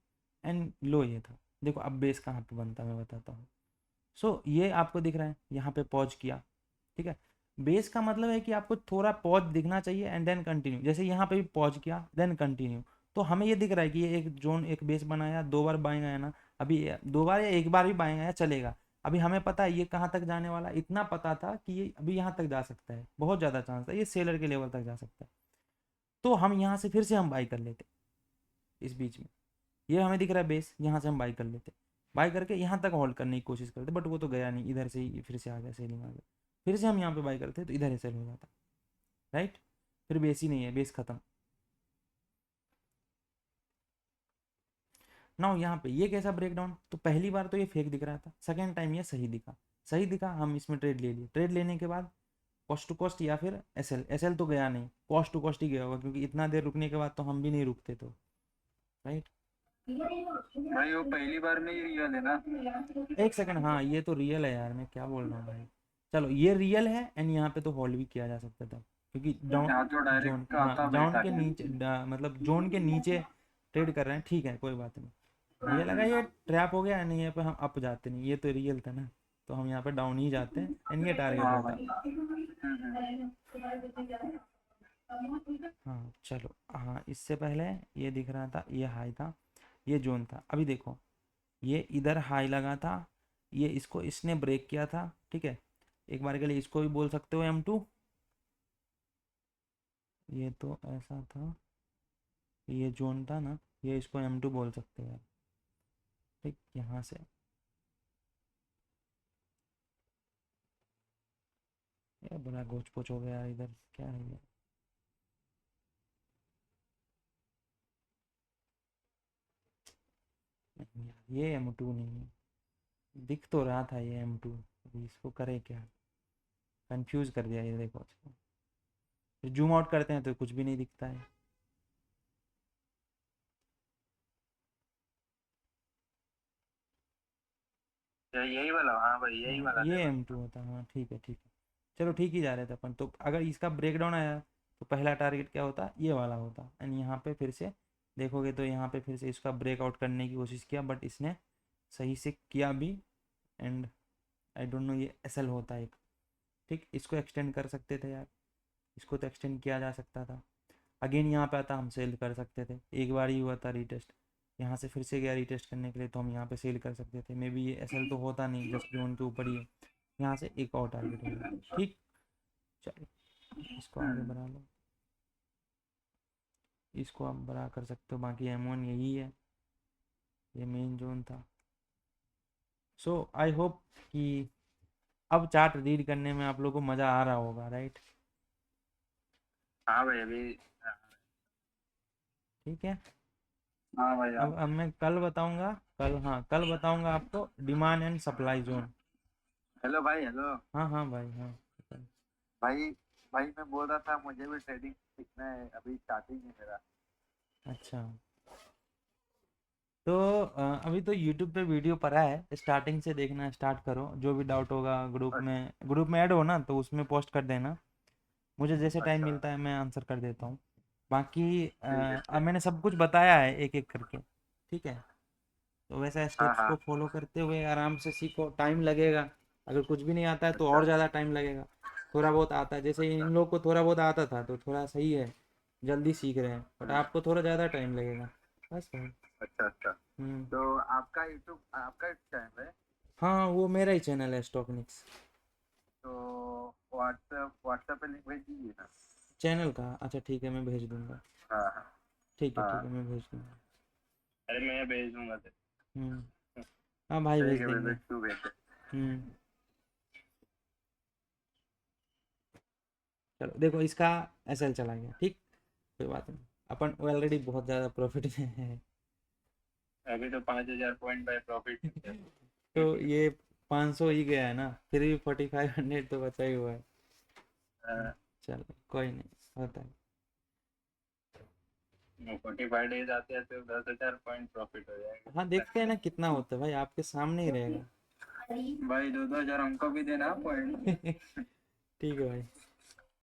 एंड लो ये था। देखो अब बेस कहाँ पे बनता है मैं बताता हूँ। सो ये आपको दिख रहा है, यहाँ पे पॉज किया, ठीक है। बेस का मतलब है कि आपको थोड़ा पॉज दिखना चाहिए एंड देन कंटिन्यू, जैसे यहाँ पे भी पॉज किया देन कंटिन्यू। तो हमें ये दिख रहा है कि ये एक जोन एक बेस बनाया, दो बार बाएं आया ना, अभी दो बार या एक बार भी बाएं आया चलेगा। अभी हमें पता है ये कहाँ तक जाने वाला, इतना पता था कि ये अभी यहाँ तक जा सकता है, बहुत ज़्यादा चांस था ये सेलर के लेवल तक जा सकता है। तो हम यहाँ से फिर से हम बाई कर लेते इस बीच में, ये हमें दिख रहा है बेस, यहाँ से हम बाई कर लेते, बाई करके यहाँ तक होल्ड करने की कोशिश करते, बट वो तो गया नहीं, इधर से ही फिर से आ गया, सेलिंग आ गया। फिर से हम यहाँ पे बाई करते तो इधर ही सेल हो जाता, राइट। फिर बेस ही नहीं है, बेस खत्म। नाउ यहाँ पे ये कैसा ब्रेकडाउन, तो पहली बार तो ये फेक दिख रहा था, सेकेंड टाइम ये सही दिखा, सही दिखा, हम इसमें ट्रेड ले लिए, ट्रेड लेने के बाद कॉस्ट टू कॉस्ट या फिर एस एल तो गया नहीं, कॉस्ट टू कॉस्ट ही गया होगा क्योंकि इतना देर रुकने के बाद तो हम भी नहीं रुकते तो, राइट। भाई वो पहली बार में ही रियल है ना? एक सेकंड, हाँ ये तो रियल है यार, मैं क्या बोल रहा हूँ भाई। चलो ये रियल है एंड यहाँ पे तो होल्ड भी किया जा सकता था क्योंकि डाउन यहाँ तो जोन, डायरेक्ट हाँ आता डाउन बैठा के है। नीचे मतलब जोन के नीचे ट्रेड कर रहे हैं, ठीक है कोई बात नहीं। मुझे लगा ये ट्रैप हो गया, नहीं यहाँ पे हम अप जाते नहीं, ये तो रियल था ना, तो हम यहाँ पे डाउन ही जाते हैं एंड ये टारगेट हाँ होता। भाई। हाँ चलो, हाँ इससे पहले ये दिख रहा था, ये हाई था, ये जोन था। अभी देखो ये इधर हाई लगा था, ये इसको इसने ब्रेक किया था, ठीक है। एक बार के लिए इसको भी बोल सकते हो M2, ये तो ऐसा था, ये जोन था ना, ये इसको M2 बोल सकते हैं, ठीक। यहाँ से ये बड़ा गोच पोच हो गया इधर, क्या है ये, नहीं यार, ये M2 नहीं है, दिख तो रहा था ये M2, अभी इसको करे क्या, कंफ्यूज कर दिया ये, देखो जूम आउट करते हैं तो कुछ भी नहीं दिखता है। यही वाला, हाँ भाई यही हाँ वाला ये लेवल M2 था। होता, हाँ ठीक है ठीक है। चलो ठीक ही जा रहे थे अपन, तो अगर इसका ब्रेकडाउन आया तो पहला टारगेट क्या होता, ये वाला होता, एंड यहाँ पे फिर से देखोगे तो यहाँ पे फिर से इसका ब्रेकआउट करने की कोशिश किया बट इसने सही से किया भी, एंड आई डोंट नो ये एसएल होता है एक, ठीक। इसको एक्सटेंड कर सकते थे यार, इसको तो एक्सटेंड किया जा सकता था, अगेन यहाँ पे आता हम सेल कर सकते थे, एक बार ही हुआ था रीटेस्ट, यहाँ से फिर से गया रीटेस्ट करने के लिए तो हम यहाँ पे सेल कर सकते थे, मे बी ये एसएल तो होता नहीं, जस्ट जोन के ऊपर ही है, यहाँ से एक और टारगेट होगा, ठीक। चलो इसको आगे बढ़ा लो, इसको आप बड़ा कर सकते हो, बाकी M1 यही है, ये मेन जोन था। सो आई होप कि अब चार्ट रीड करने में आप लोगों को मज़ा आ रहा होगा, राइट। हाँ भाई अभी। हाँ, ठीक है, हाँ भाई हाँ। अब मैं कल बताऊंगा, कल हाँ कल बताऊंगा आपको demand and supply zone, hello भाई, हेलो हाँ हाँ भाई हाँ। भाई। भाई मैं बोल रहा था मुझे भी ट्रेडिंग सीखना है, अभी स्टार्टिंग है मेरा। अच्छा, तो अभी तो यूट्यूब पे वीडियो पड़ा है, स्टार्टिंग से देखना स्टार्ट करो। जो भी डाउट होगा ग्रुप में ऐड हो ना, तो उसमें पोस्ट कर देना। मुझे जैसे टाइम अच्छा, मिलता है मैं आंसर कर देता हूँ। बाकी ठीक है अब ठीक। मैंने सब कुछ बताया है एक एक करके, ठीक है। तो वैसा हाँ स्टेप्स हाँ। को फॉलो करते हुए आराम से सीखो। टाइम लगेगा, अगर कुछ भी नहीं आता है तो अच्छा और ज़्यादा टाइम लगेगा। थोड़ा बहुत आता है, जैसे अच्छा। इन लोग को थोड़ा बहुत आता था तो थोड़ा सही है, जल्दी सीख रहे हैं। बट हम्म, आपको थोड़ा ज़्यादा टाइम लगेगा, बस भाई। अच्छा अच्छा। हम्म। तो आपका यूट्यूब, आपका चैनल है? हाँ, वो मेरा ही चैनल है, स्टॉकनिक्स। तो व्हाट्सएप पे लिंक भेज दीजिए ना। चैनल का? अच्छा ठीक है, मैं भेज दूंगा। हाँ हाँ। ठीक हाँ है, मैं भेज दूंगा। अरे मैं भेज दूंगा तेरे हम्म। हाँ भाई, ठीक भेज है, देंगे। भेज तू भेज दे। हम्म। चलो देखो, इसका एसएल चला गया, ठीक। कोई बात नहीं, अपन ऑलरेडी बहुत ज़्यादा प्रॉफिट में है। अभी तो 5,000 पॉइंट बाय प्रॉफिट तो है। ये 500 ही गया है ना, फिर भी 4500 तो बचा ही हुआ है। चलो कोई नहीं, होता है। 45 डेज आते आते 10,000 पॉइंट प्रॉफिट हो हाँ, जाएगा। देखते हैं ना कितना होता है भाई, आपके सामने ही रहेगा। भाई 2-2 हजार हमको भी देना पॉइंट। ठीक है भाई।